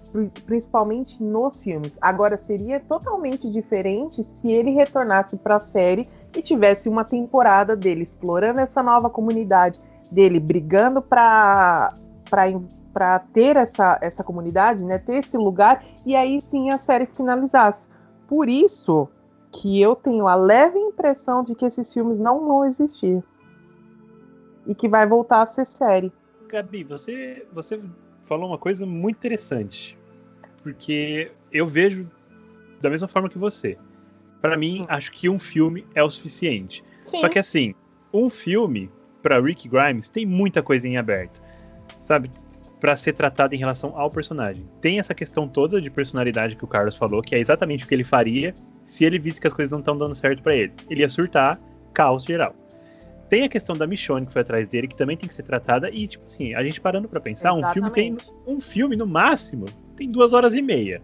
Principalmente nos filmes. Agora, seria totalmente diferente se ele retornasse para a série e tivesse uma temporada dele explorando essa nova comunidade, dele brigando para ter essa comunidade, né? Ter esse lugar, e aí sim a série finalizasse. Por isso que eu tenho a leve impressão de que esses filmes não vão existir. E que vai voltar a ser série. Gabi, você falou uma coisa muito interessante. Porque eu vejo da mesma forma que você. Pra mim, acho que um filme é o suficiente. Sim. Só que assim, um filme, pra Rick Grimes, tem muita coisa em aberto. Sabe? Pra ser tratado em relação ao personagem. Tem essa questão toda de personalidade que o Carlos falou, que é exatamente o que ele faria se ele visse que as coisas não estão dando certo pra ele. Ele ia surtar, caos geral. Tem a questão da Michonne que foi atrás dele, que também tem que ser tratada, e, tipo assim, a gente parando pra pensar, um filme, no máximo, tem 2h30. Sim.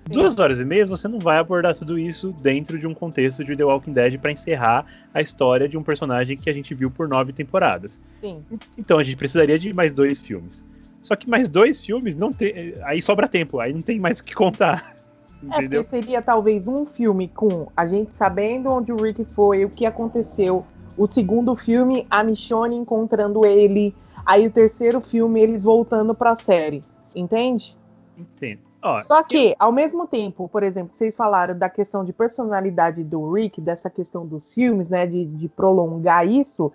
2h30 você não vai abordar tudo isso dentro de um contexto de The Walking Dead pra encerrar a história de um personagem que a gente viu por 9 temporadas. Sim. Então a gente precisaria de mais 2 filmes. Só que mais 2 filmes, não tem, aí sobra tempo, aí não tem mais o que contar. Entendeu? Porque seria talvez um filme com a gente sabendo onde o Rick foi, o que aconteceu. O segundo filme, a Michonne encontrando ele. Aí o terceiro filme, eles voltando pra série. Entende? Entendo. Só que, ao mesmo tempo, por exemplo, vocês falaram da questão de personalidade do Rick, dessa questão dos filmes, né? De prolongar isso.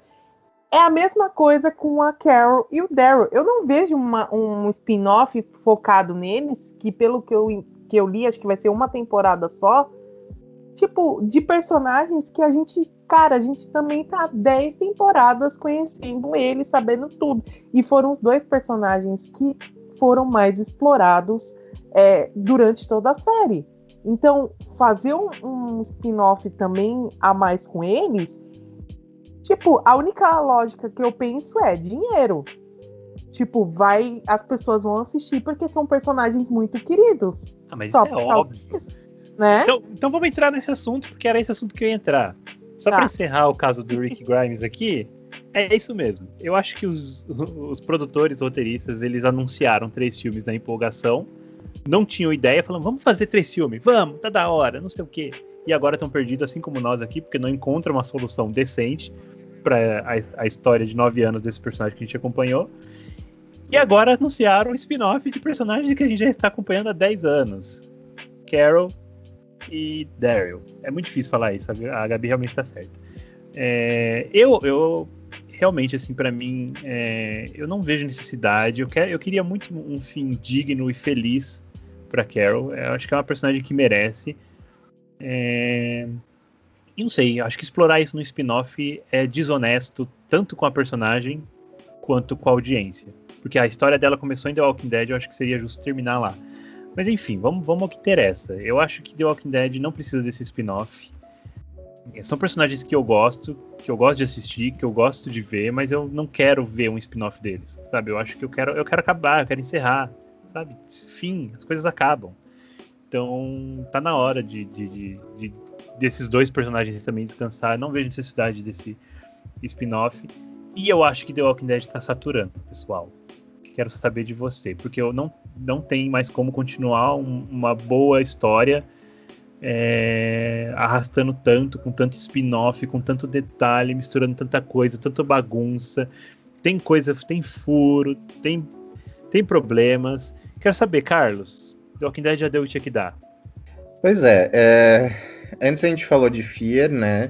É a mesma coisa com a Carol e o Daryl. Eu não vejo um spin-off focado neles, que pelo que eu li, acho que vai ser uma temporada só. Tipo, de personagens que a gente também tá 10 temporadas conhecendo eles, sabendo tudo. E foram os 2 personagens que foram mais explorados durante toda a série. Então, fazer um spin-off também a mais com eles, tipo, a única lógica que eu penso é dinheiro. Tipo, as pessoas vão assistir porque são personagens muito queridos. Mas isso é óbvio. Disso, né? Então vamos entrar nesse assunto, porque era esse assunto que eu ia entrar. Só para encerrar o caso do Rick Grimes aqui, é isso mesmo. Eu acho que os produtores, roteiristas, eles anunciaram 3 filmes na empolgação, não tinham ideia, falando, vamos fazer 3 filmes, vamos, tá da hora, não sei o quê. E agora estão perdidos, assim como nós aqui, porque não encontram uma solução decente para a história de 9 anos desse personagem que a gente acompanhou. E agora anunciaram um spin-off de personagens que a gente já está acompanhando há 10 anos. Carol e Daryl. É muito difícil falar isso, a Gabi realmente tá certa. Eu realmente, assim, pra mim, eu não vejo necessidade. Eu queria muito um fim digno e feliz pra Carol. Eu acho que é uma personagem que merece. E não sei, acho que explorar isso no spin-off é desonesto tanto com a personagem quanto com a audiência. Porque a história dela começou em The Walking Dead, eu acho que seria justo terminar lá. Mas enfim, vamos ao que interessa. Eu acho que The Walking Dead não precisa desse spin-off. São personagens que eu gosto de assistir, que eu gosto de ver, mas eu não quero ver um spin-off deles, sabe? Eu acho que eu quero acabar, eu quero encerrar, sabe? Fim, as coisas acabam. Então, tá na hora desses dois personagens também descansar. Eu não vejo necessidade desse spin-off. E eu acho que The Walking Dead tá saturando, pessoal. Quero saber de você, porque eu não tenho mais como continuar uma boa história arrastando tanto, com tanto spin-off, com tanto detalhe, misturando tanta coisa, tanta bagunça. Tem coisa, tem furo, tem problemas. Quero saber, Carlos, The Walking Dead já deu o que tinha que dar. Pois antes a gente falou de Fear, né?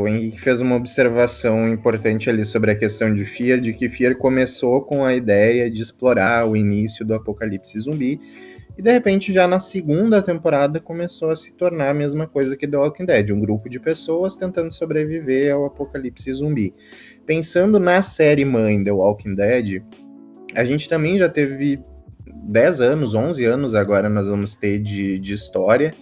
O Henrique fez uma observação importante ali sobre a questão de Fear, de que Fear começou com a ideia de explorar o início do apocalipse zumbi, e de repente já na segunda temporada começou a se tornar a mesma coisa que The Walking Dead, um grupo de pessoas tentando sobreviver ao apocalipse zumbi. Pensando na série mãe The Walking Dead, a gente também já teve 10 anos, 11 anos agora nós vamos ter de história,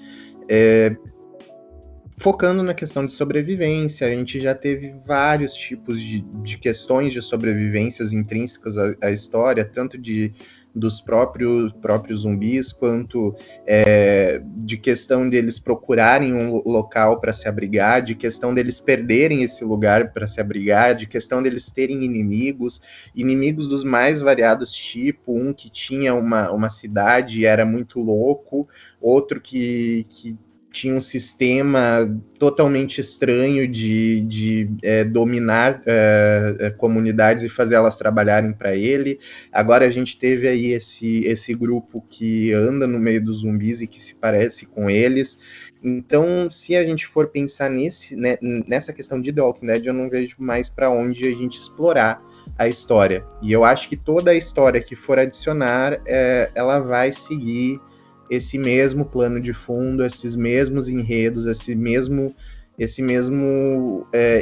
focando na questão de sobrevivência. A gente já teve vários tipos de questões de sobrevivências intrínsecas à história, tanto dos próprios zumbis, quanto de questão deles procurarem um local para se abrigar, de questão deles perderem esse lugar para se abrigar, de questão deles terem inimigos dos mais variados tipos, um que tinha uma cidade e era muito louco, outro que tinha um sistema totalmente estranho de dominar comunidades e fazer elas trabalharem para ele. Agora a gente teve aí esse grupo que anda no meio dos zumbis e que se parece com eles. Então, se a gente for pensar nessa questão de The Walking Dead, eu não vejo mais para onde a gente explorar a história. E eu acho que toda a história que for adicionar, ela vai seguir esse mesmo plano de fundo, esses mesmos enredos, esse mesmo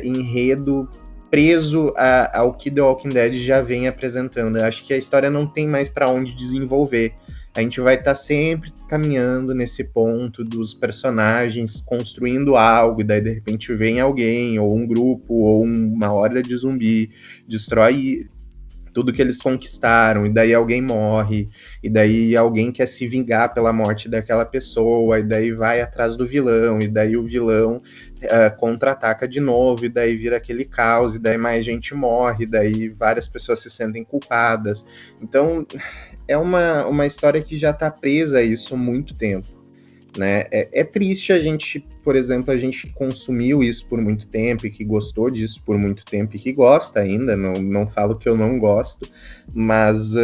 enredo preso ao que The Walking Dead já vem apresentando. Eu acho que a história não tem mais para onde desenvolver. A gente vai estar sempre caminhando nesse ponto dos personagens construindo algo, e daí de repente vem alguém, ou um grupo, ou uma horda de zumbi, destrói tudo que eles conquistaram, e daí alguém morre, e daí alguém quer se vingar pela morte daquela pessoa, e daí vai atrás do vilão, e daí o vilão contra-ataca de novo, e daí vira aquele caos, e daí mais gente morre, e daí várias pessoas se sentem culpadas. Então, é uma história que já está presa a isso há muito tempo, né? É triste a gente, por exemplo, a gente consumiu isso por muito tempo e que gostou disso por muito tempo e que gosta ainda, não falo que eu não gosto, mas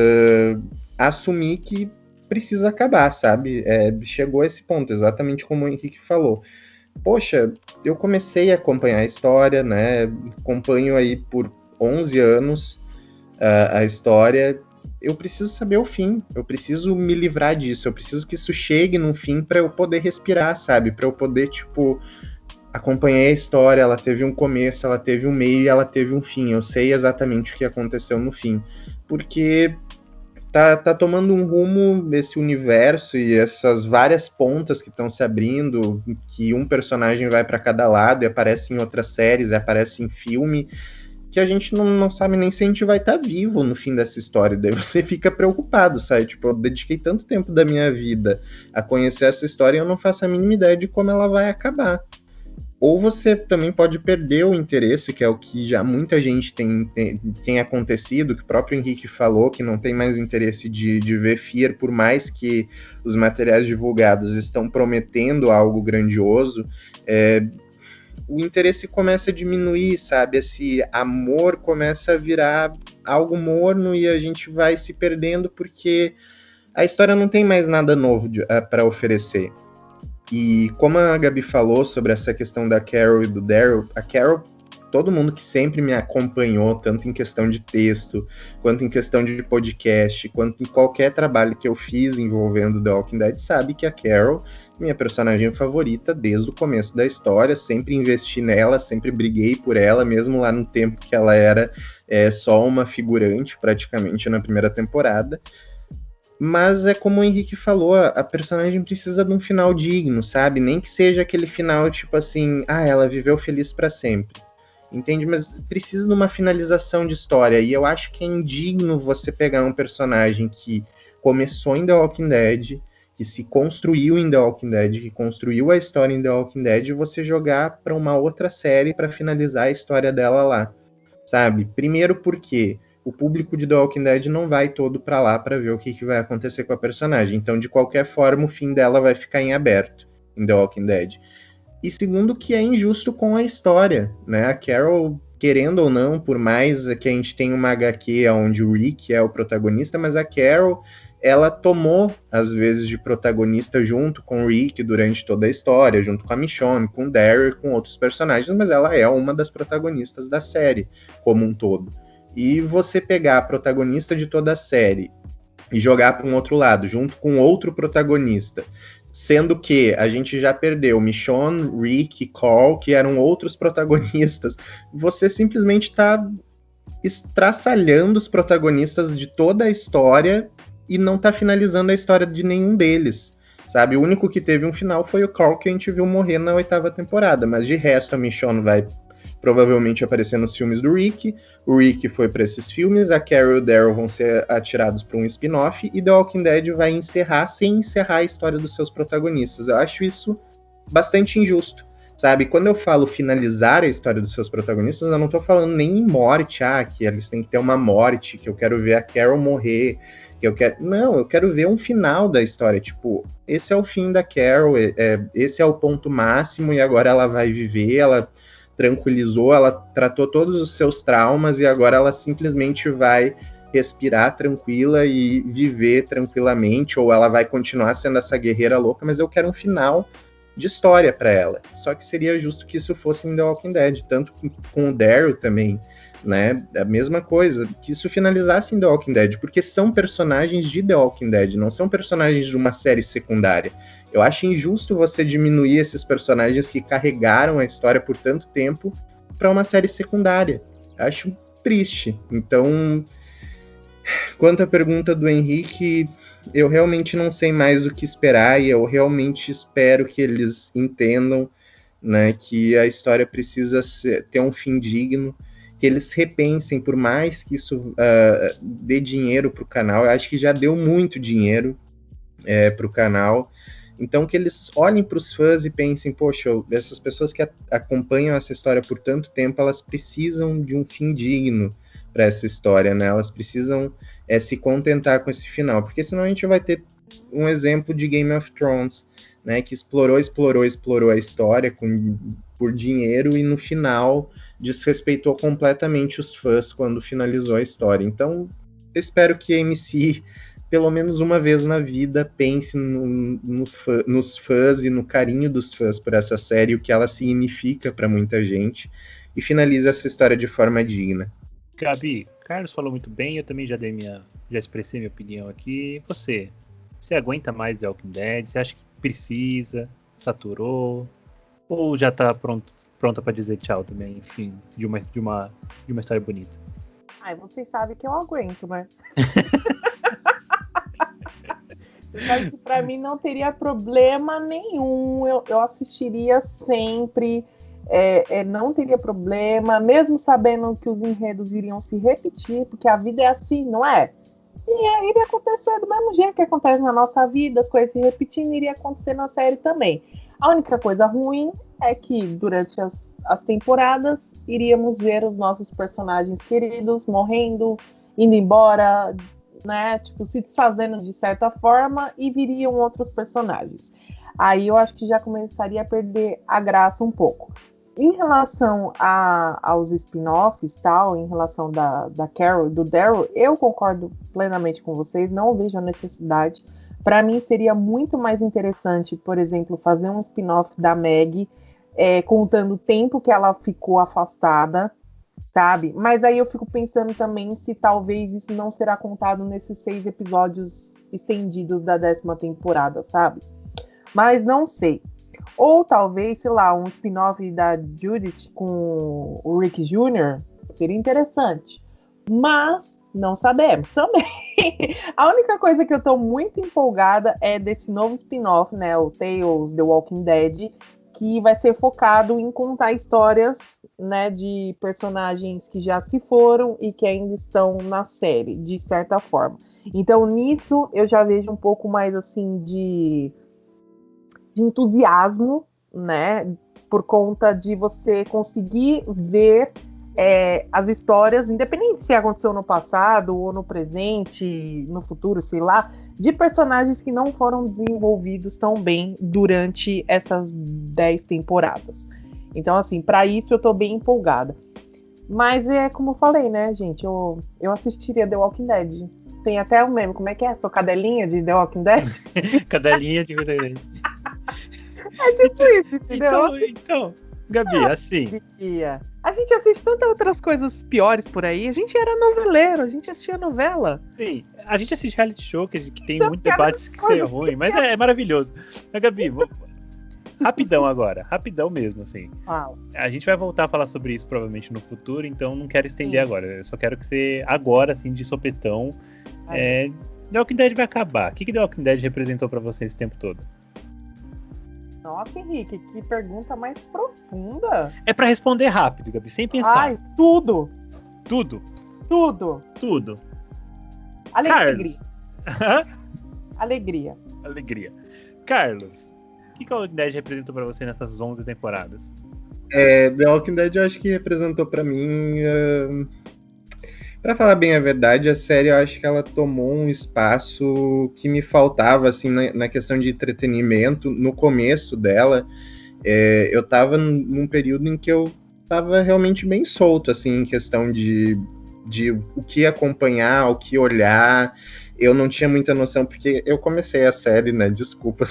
assumir que precisa acabar, sabe? Chegou a esse ponto, exatamente como o Henrique falou. Poxa, eu comecei a acompanhar a história, né? Acompanho aí por 11 anos a história. Eu preciso saber o fim, eu preciso me livrar disso, eu preciso que isso chegue num fim para eu poder respirar, sabe? Para eu poder, acompanhar a história, ela teve um começo, ela teve um meio e ela teve um fim. Eu sei exatamente o que aconteceu no fim, porque tá tomando um rumo esse universo e essas várias pontas que estão se abrindo, que um personagem vai para cada lado e aparece em outras séries, aparece em filme, que a gente não sabe nem se a gente vai estar vivo no fim dessa história. Daí você fica preocupado, sabe? Eu dediquei tanto tempo da minha vida a conhecer essa história e eu não faço a mínima ideia de como ela vai acabar. Ou você também pode perder o interesse, que é o que já muita gente tem acontecido, que o próprio Henrique falou, que não tem mais interesse de ver Fear, por mais que os materiais divulgados estão prometendo algo grandioso. O interesse começa a diminuir, sabe? Esse amor começa a virar algo morno e a gente vai se perdendo porque a história não tem mais nada novo para oferecer. E como a Gabi falou sobre essa questão da Carol e do Daryl, a Carol todo mundo que sempre me acompanhou, tanto em questão de texto, quanto em questão de podcast, quanto em qualquer trabalho que eu fiz envolvendo The Walking Dead, sabe que a Carol, minha personagem favorita desde o começo da história, sempre investi nela, sempre briguei por ela, mesmo lá no tempo que ela era só uma figurante, praticamente, na primeira temporada. Mas é como o Henrique falou, a personagem precisa de um final digno, sabe? Nem que seja aquele final, tipo assim, ela viveu feliz pra sempre. Entende? Mas precisa de uma finalização de história. E eu acho que é indigno você pegar um personagem que começou em The Walking Dead, que se construiu em The Walking Dead, que construiu a história em The Walking Dead, e você jogar pra uma outra série pra finalizar a história dela lá, sabe? Primeiro porque o público de The Walking Dead não vai todo pra lá pra ver o que vai acontecer com a personagem. Então, de qualquer forma, o fim dela vai ficar em aberto em The Walking Dead. E segundo, que é injusto com a história, né? A Carol, querendo ou não, por mais que a gente tenha uma HQ onde o Rick é o protagonista, mas a Carol, ela tomou, às vezes, de protagonista junto com o Rick durante toda a história, junto com a Michonne, com o Daryl, com outros personagens, mas ela é uma das protagonistas da série como um todo. E você pegar a protagonista de toda a série e jogar para um outro lado, junto com outro protagonista, sendo que a gente já perdeu Michonne, Rick, Carl, que eram outros protagonistas, você simplesmente está estraçalhando os protagonistas de toda a história e não está finalizando a história de nenhum deles, sabe? O único que teve um final foi o Carl, que a gente viu morrer na 8ª temporada, mas de resto a Michonne vai provavelmente aparecer nos filmes do Rick, o Rick foi para esses filmes, a Carol e o Daryl vão ser atirados para um spin-off, e The Walking Dead vai encerrar sem encerrar a história dos seus protagonistas. Eu acho isso bastante injusto, sabe? Quando eu falo finalizar a história dos seus protagonistas, eu não tô falando nem em morte, que eles têm que ter uma morte, que eu quero ver a Carol morrer, que eu quero... Não, eu quero ver um final da história, tipo, esse é o fim da Carol, esse é o ponto máximo, e agora ela vai viver, ela tranquilizou, ela tratou todos os seus traumas e agora ela simplesmente vai respirar tranquila e viver tranquilamente, ou ela vai continuar sendo essa guerreira louca, mas eu quero um final de história para ela. Só que seria justo que isso fosse em The Walking Dead, tanto com o Daryl também, né? A mesma coisa, que isso finalizasse em The Walking Dead, porque são personagens de The Walking Dead, não são personagens de uma série secundária. Eu acho injusto você diminuir esses personagens que carregaram a história por tanto tempo para uma série secundária. Acho triste. Então, quanto à pergunta do Henrique, eu realmente não sei mais o que esperar, e eu realmente espero que eles entendam, né, que a história precisa ter um fim digno, que eles repensem, por mais que isso dê dinheiro para o canal. Eu acho que já deu muito dinheiro para o canal. Então, que eles olhem para os fãs e pensem, poxa, essas pessoas que acompanham essa história por tanto tempo, elas precisam de um fim digno para essa história, né? Elas precisam se contentar com esse final, porque senão a gente vai ter um exemplo de Game of Thrones, né? Que explorou a história por dinheiro e no final desrespeitou completamente os fãs quando finalizou a história. Então, eu espero que a AMC, pelo menos uma vez na vida, pense nos fãs e no carinho dos fãs por essa série, o que ela significa para muita gente, e finalize essa história de forma digna. Gabi, Carlos falou muito bem, eu também já expressei minha opinião aqui. Você aguenta mais The Walking Dead? Você acha que precisa? Saturou? Ou já tá pronta para dizer tchau também, enfim, de uma história bonita? Vocês sabem que eu aguento, né? Mas para mim não teria problema nenhum, eu assistiria sempre, não teria problema, mesmo sabendo que os enredos iriam se repetir, porque a vida é assim, não é? E iria acontecer do mesmo jeito que acontece na nossa vida, as coisas se repetindo, iria acontecer na série também. A única coisa ruim é que durante as temporadas iríamos ver os nossos personagens queridos morrendo, indo embora, né, tipo, se desfazendo de certa forma, e viriam outros personagens. Aí eu acho que já começaria a perder a graça um pouco. Em relação aos spin-offs, tal, em relação da Carol e do Daryl, eu concordo plenamente com vocês, não vejo a necessidade. Para mim seria muito mais interessante, por exemplo, fazer um spin-off da Maggie, contando o tempo que ela ficou afastada, sabe? Mas aí eu fico pensando também se talvez isso não será contado nesses 6 episódios estendidos da 10ª temporada, sabe? Mas não sei. Ou talvez, sei lá, um spin-off da Judith com o Rick Jr. seria interessante. Mas não sabemos também. A única coisa que eu tô muito empolgada é desse novo spin-off, né? O Tales The Walking Dead, que vai ser focado em contar histórias, né, de personagens que já se foram e que ainda estão na série, de certa forma. Então, nisso, eu já vejo um pouco mais, assim, de entusiasmo, né, por conta de você conseguir ver as histórias, independente se aconteceu no passado ou no presente, no futuro, sei lá, de personagens que não foram desenvolvidos tão bem durante essas 10 temporadas. Então, assim, para isso eu tô bem empolgada. Mas como eu falei, né, gente, eu assistiria The Walking Dead. Tem até um meme, como é que é? Sou cadelinha de The Walking Dead? Cadelinha de The Walking Dead. É tipo isso, entendeu? Então, Gabi, assim... A gente assiste tantas outras coisas piores por aí. A gente era noveleiro, a gente assistia novela. Sim, a gente assiste reality show que tem muitos debates que são ruins, mas é maravilhoso. Mas, Gabi, rapidão agora, rapidão mesmo, assim. A gente vai voltar a falar sobre isso provavelmente no futuro, então não quero estender agora. Eu só quero que você, agora, assim, de sopetão, The Walking Dead vai acabar. O que The Walking Dead representou pra você esse tempo todo? Nossa, Henrique, que pergunta mais profunda. É pra responder rápido, Gabi, sem pensar. Ai, tudo. Tudo? Tudo. Alegria. Alegria. Carlos, o que The Walking Dead representou pra você nessas 11 temporadas? The Walking Dead eu acho que representou pra mim... Pra falar bem a verdade, a série eu acho que ela tomou um espaço que me faltava, assim, na questão de entretenimento. No começo dela, eu tava num período em que eu tava realmente bem solto, assim, em questão de o que acompanhar, o que olhar. Eu não tinha muita noção, porque eu comecei a série, né, desculpa,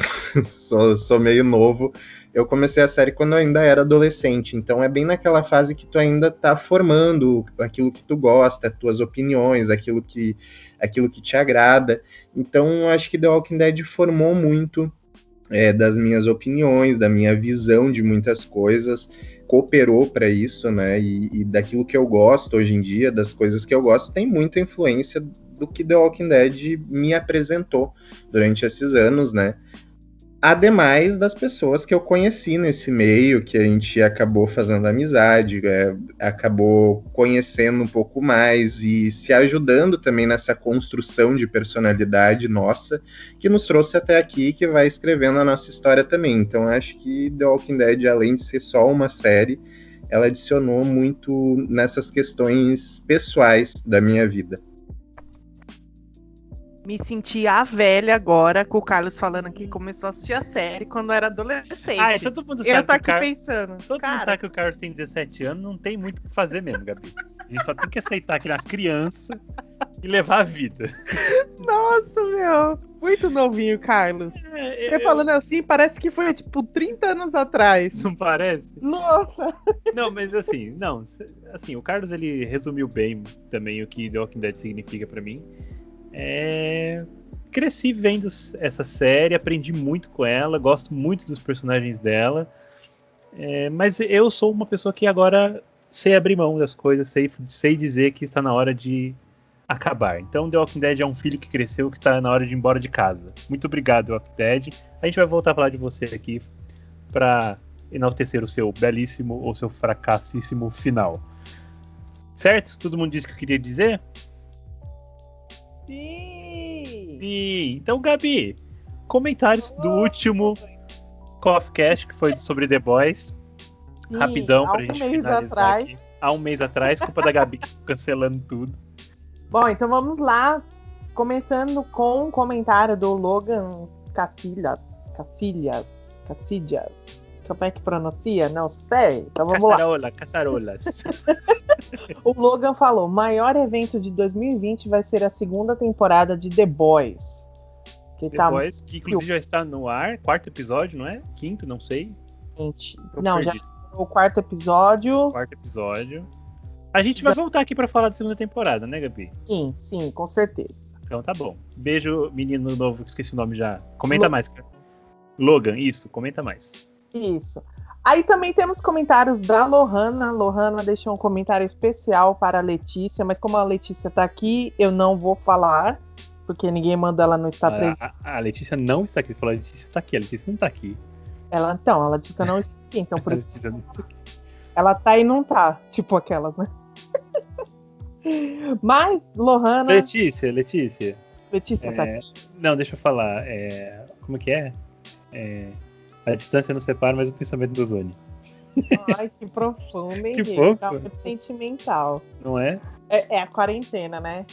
sou meio novo. Eu comecei a série quando eu ainda era adolescente, então é bem naquela fase que tu ainda tá formando aquilo que tu gosta, tuas opiniões, aquilo que te agrada. Então eu acho que The Walking Dead formou muito das minhas opiniões, da minha visão de muitas coisas, cooperou para isso, né, e daquilo que eu gosto hoje em dia, das coisas que eu gosto, tem muita influência do que The Walking Dead me apresentou durante esses anos, né. Ademais das pessoas que eu conheci nesse meio, que a gente acabou fazendo amizade, acabou conhecendo um pouco mais e se ajudando também nessa construção de personalidade nossa, que nos trouxe até aqui, que vai escrevendo a nossa história também. Então acho que The Walking Dead, além de ser só uma série, ela adicionou muito nessas questões pessoais da minha vida. Me senti a velha agora, com o Carlos falando que começou a assistir a série quando era adolescente. Todo mundo sabe eu tô aqui pensando. Todo mundo sabe que o Carlos tem 17 anos, não tem muito o que fazer mesmo, Gabi. A gente só tem que aceitar que ele é uma criança e levar a vida. Nossa, meu. Muito novinho, Carlos. Falando assim, parece que foi, 30 anos atrás. Não parece? Nossa. Não, mas assim, o Carlos, ele resumiu bem também o que The Walking Dead significa pra mim. Cresci vendo essa série, aprendi muito com ela, gosto muito dos personagens dela, mas eu sou uma pessoa que agora sei abrir mão das coisas, sei dizer que está na hora de acabar. Então The Walking Dead é um filho que cresceu, que está na hora de ir embora de casa. Muito obrigado, The Walking Dead. A gente vai voltar a falar de você aqui para enaltecer o seu belíssimo ou seu fracassíssimo final. Certo? Todo mundo disse o que eu queria dizer? Sim. Então, Gabi, comentários do último Coffee Cast, que foi sobre The Boys. Rapidão pra gente finalizar aqui. Há um mês atrás, culpa da Gabi cancelando tudo. Bom, então vamos lá. Começando com um comentário do Logan Cacilhas. Como é que pronuncia? Não sei. Então vamos lá. Caçarolas. O Logan falou: maior evento de 2020 vai ser a 2ª temporada de The Boys. Boys, que inclusive já está no ar, 4º episódio, não é? 5º, não sei. Gente, Tô não, já perdido. o quarto episódio. Quarto episódio. A gente vai voltar aqui pra falar da segunda temporada, né, Gabi? Sim, com certeza. Então tá bom. Beijo, menino novo, que esqueci o nome já. Comenta Lo- mais. Logan, isso, comenta mais. Isso. Aí também temos comentários da Lohana. Lohana deixou um comentário especial para a Letícia, mas como a Letícia tá aqui, eu não vou falar, porque ninguém manda ela não estar presente. A Letícia não está aqui. Falou, a Letícia tá aqui. A Letícia não tá aqui. A Letícia não está aqui, então por A isso Letícia não tá aqui. ela tá e não tá, tipo aquelas, né? Mas, Lohana. Letícia Tá aqui. Não, deixa eu falar. Como que é? A distância não separa, mas o pensamento dos une. Ai, que profundo, hein, Que Gui? fofo. Tá muito sentimental. Não é? É a quarentena, né?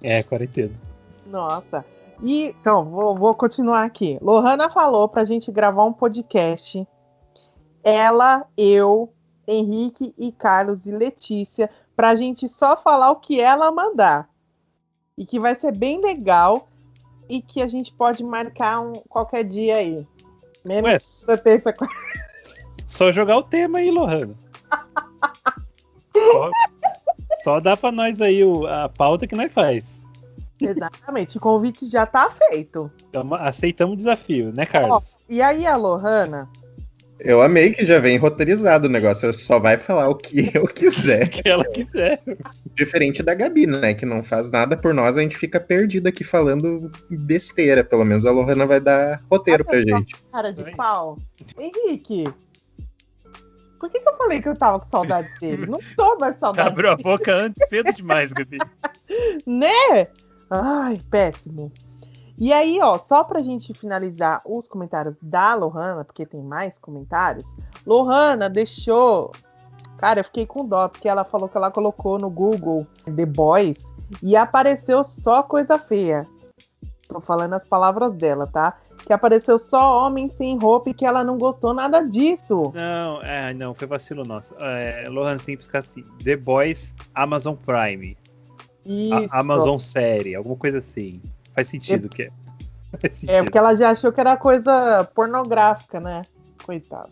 É, quarentena. Nossa. E, então, vou continuar aqui. Lohana falou pra gente gravar um podcast. Ela, eu, Henrique e Carlos e Letícia, pra gente só falar o que ela mandar. E que vai ser bem legal e que a gente pode marcar qualquer dia aí. Menos Ué, terça. só jogar o tema aí, Lohana. Só dá pra nós aí a pauta que nós faz. Exatamente, o convite já tá feito. Então, aceitamos o desafio, né, Carlos? E aí, a Lohana? Eu amei que já vem roteirizado o negócio. Ela só vai falar o que eu quiser. O que ela quiser. Diferente da Gabi, né? Que não faz nada por nós, a gente fica perdido aqui falando besteira. Pelo menos a Lohana vai dar roteiro pra gente. Cara de pau. Henrique, por que eu falei que eu tava com saudade dele? Não tô mais saudade Abriu a boca antes, cedo demais, Gabi. né? Ai, péssimo. E aí, ó, só pra gente finalizar os comentários da Lohana, porque tem mais comentários. Lohana deixou... Cara, eu fiquei com dó, porque ela falou que ela colocou no Google The Boys e apareceu só coisa feia. Tô falando as palavras dela, tá? Que apareceu só homem sem roupa e que ela não gostou nada disso. Não, foi vacilo nosso. Lohana tem que buscar assim: The Boys, Amazon Prime. Isso. Amazon série, alguma coisa assim. Faz sentido que é. Faz sentido. Porque ela já achou que era coisa pornográfica, né? Coitado.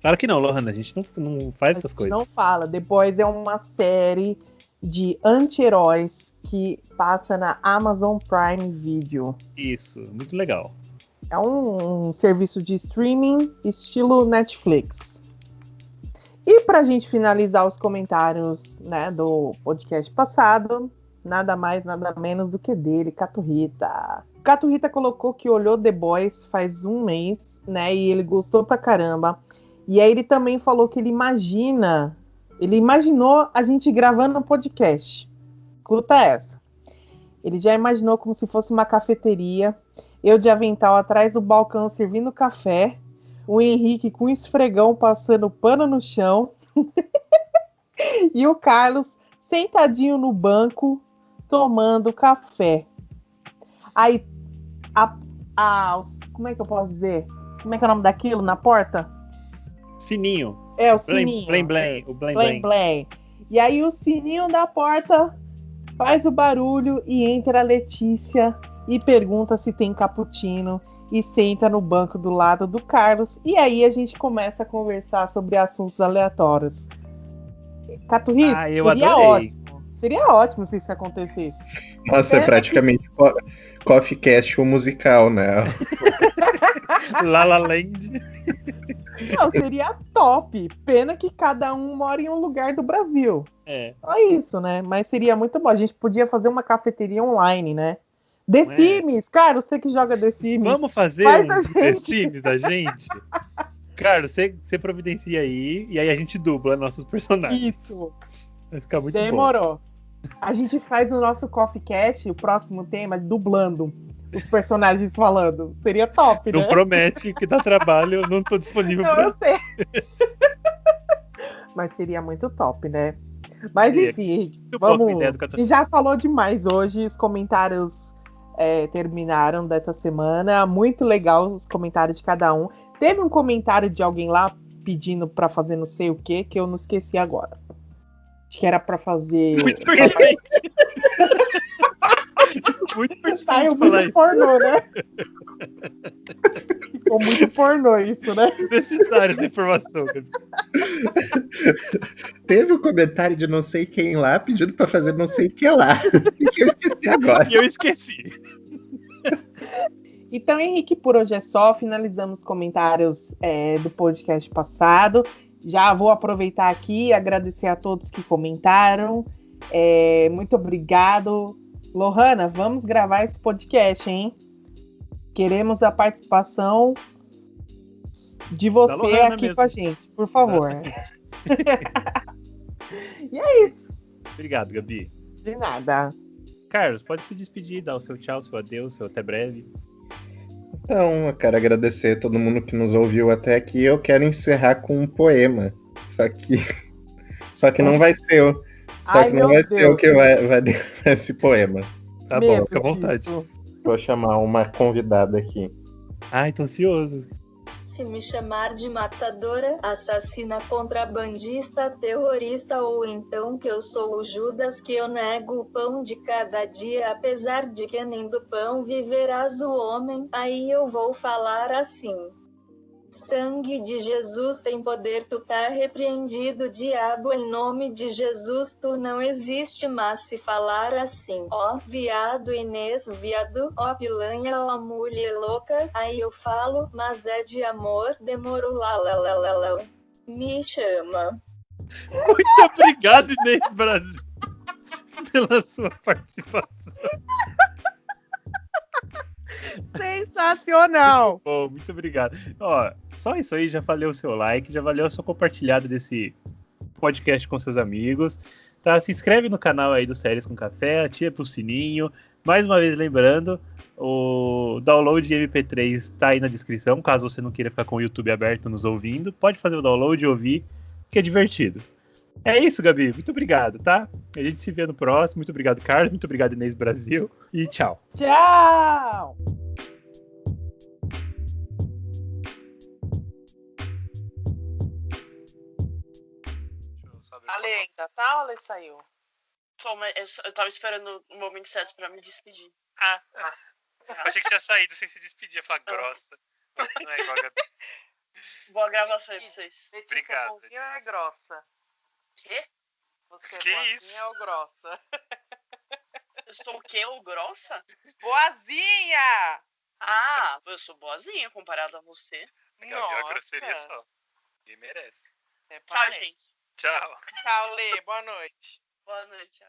Claro que não, Lohana, a gente não faz essas coisas. Não fala. The Boys é uma série de anti-heróis que passa na Amazon Prime Video. Isso, muito legal. É um serviço de streaming estilo Netflix. E pra gente finalizar os comentários, né, do podcast passado, nada mais, nada menos do que dele, Caturrita. Caturrita colocou que olhou The Boys faz um mês, né, e ele gostou pra caramba. E aí ele também falou que ele imaginou a gente gravando um podcast. Escuta essa. Ele já imaginou como se fosse uma cafeteria, eu de avental atrás do balcão servindo café, o Henrique com esfregão passando pano no chão e o Carlos sentadinho no banco tomando café. Aí, como é que eu posso dizer? Como é que é o nome daquilo na porta? Sininho. É, o sininho. Blém, blém. O blém, Blém, blém. blém. E aí o sininho da porta faz o barulho e entra a Letícia e pergunta se tem cappuccino e senta no banco do lado do Carlos. E aí a gente começa a conversar sobre assuntos aleatórios. Caturrito, eu seria adorei. ótimo. Seria ótimo se isso acontecesse. Nossa, é praticamente Coffee Cast o musical, né? La La Land. Não, seria top. Pena que cada um mora em um lugar do Brasil. É. Só isso, né? Mas seria muito bom. A gente podia fazer uma cafeteria online, né? The Sims, cara, você que joga The Sims. Vamos fazer Faz um The Sims da gente? Carlos, você providencia aí e aí a gente dubla nossos personagens. Isso. Vai ficar muito bom. Demorou. A gente faz o nosso Coffee Cast, o próximo tema, dublando os personagens falando. Seria top, Não né? promete que dá trabalho, eu não tô disponível Não, pra eu sei. Mas seria muito top, né? Mas enfim, boa vamos. a ideia do A Catarina. gente já falou demais hoje, os comentários terminaram dessa semana. Muito legal os comentários de cada um. Teve um comentário de alguém lá pedindo pra fazer não sei o que eu não esqueci agora. Acho que era pra fazer. Muito pertinente. Muito Saiu pertinente falar muito isso. pornô, né? Ficou Ficou muito pornô isso, né? Desnecessário essa informação, Gabi. Teve um comentário de não sei quem lá pedindo pra fazer não sei o que lá. Que eu esqueci agora. E eu esqueci. Então, Henrique, por hoje é só. Finalizamos os comentários do podcast passado. Já vou aproveitar aqui e agradecer a todos que comentaram. Muito obrigado. Lohana, vamos gravar esse podcast, hein? Queremos a participação de você aqui mesmo com a gente, por favor. E é isso. Obrigado, Gabi. De nada. Carlos, pode se despedir, dar o seu tchau, seu adeus, seu até breve. Então, eu quero agradecer a todo mundo que nos ouviu até aqui. Eu quero encerrar com um poema. Só que não vai ser o. Só que não vai ser o que vai esse poema. Tá bom, fica à vontade. Vou chamar uma convidada aqui. Ai, tô ansioso. Se me chamar de matadora, assassina, contrabandista, terrorista, ou então que eu sou o Judas, que eu nego o pão de cada dia, apesar de que nem do pão viverás o homem, aí eu vou falar assim: sangue de Jesus tem poder, tu tá repreendido, diabo, em nome de Jesus tu não existe, mas se falar assim, ó viado, Inês, viado, ó pilanha, ó mulher louca, aí eu falo, mas é de amor, demoro lá, me chama. Muito obrigado, Inês Brasil, pela sua participação. Sensacional! Bom, muito obrigado. Ó, só isso aí já valeu o seu like, já valeu a sua compartilhada desse podcast com seus amigos. Tá? Se inscreve no canal aí do Séries com Café, ativa pro sininho. Mais uma vez lembrando, o download de MP3 tá aí na descrição, caso você não queira ficar com o YouTube aberto nos ouvindo. Pode fazer o download e ouvir, que é divertido. É isso, Gabi. Muito obrigado, tá? A gente se vê no próximo. Muito obrigado, Carlos. Muito obrigado, Inês Brasil. E tchau. Tchau! Ale ainda tá ou Ale saiu? Eu tava esperando o momento certo pra me despedir. Achei que tinha saído sem se despedir. Eu falei, grossa. Não é igual a Gabi. Boa gravação aí pra vocês. Letícia, Obrigado, bonzinha ou é grossa? Quê? Você é Que boazinha isso? ou grossa? Eu sou o quê? Ou grossa? Boazinha! Ah, eu sou boazinha comparado a você. Gabi, é uma grosseria só. Ninguém merece. Tchau, gente. Tchau. Tchau, Lê. Boa noite. Boa noite, tchau.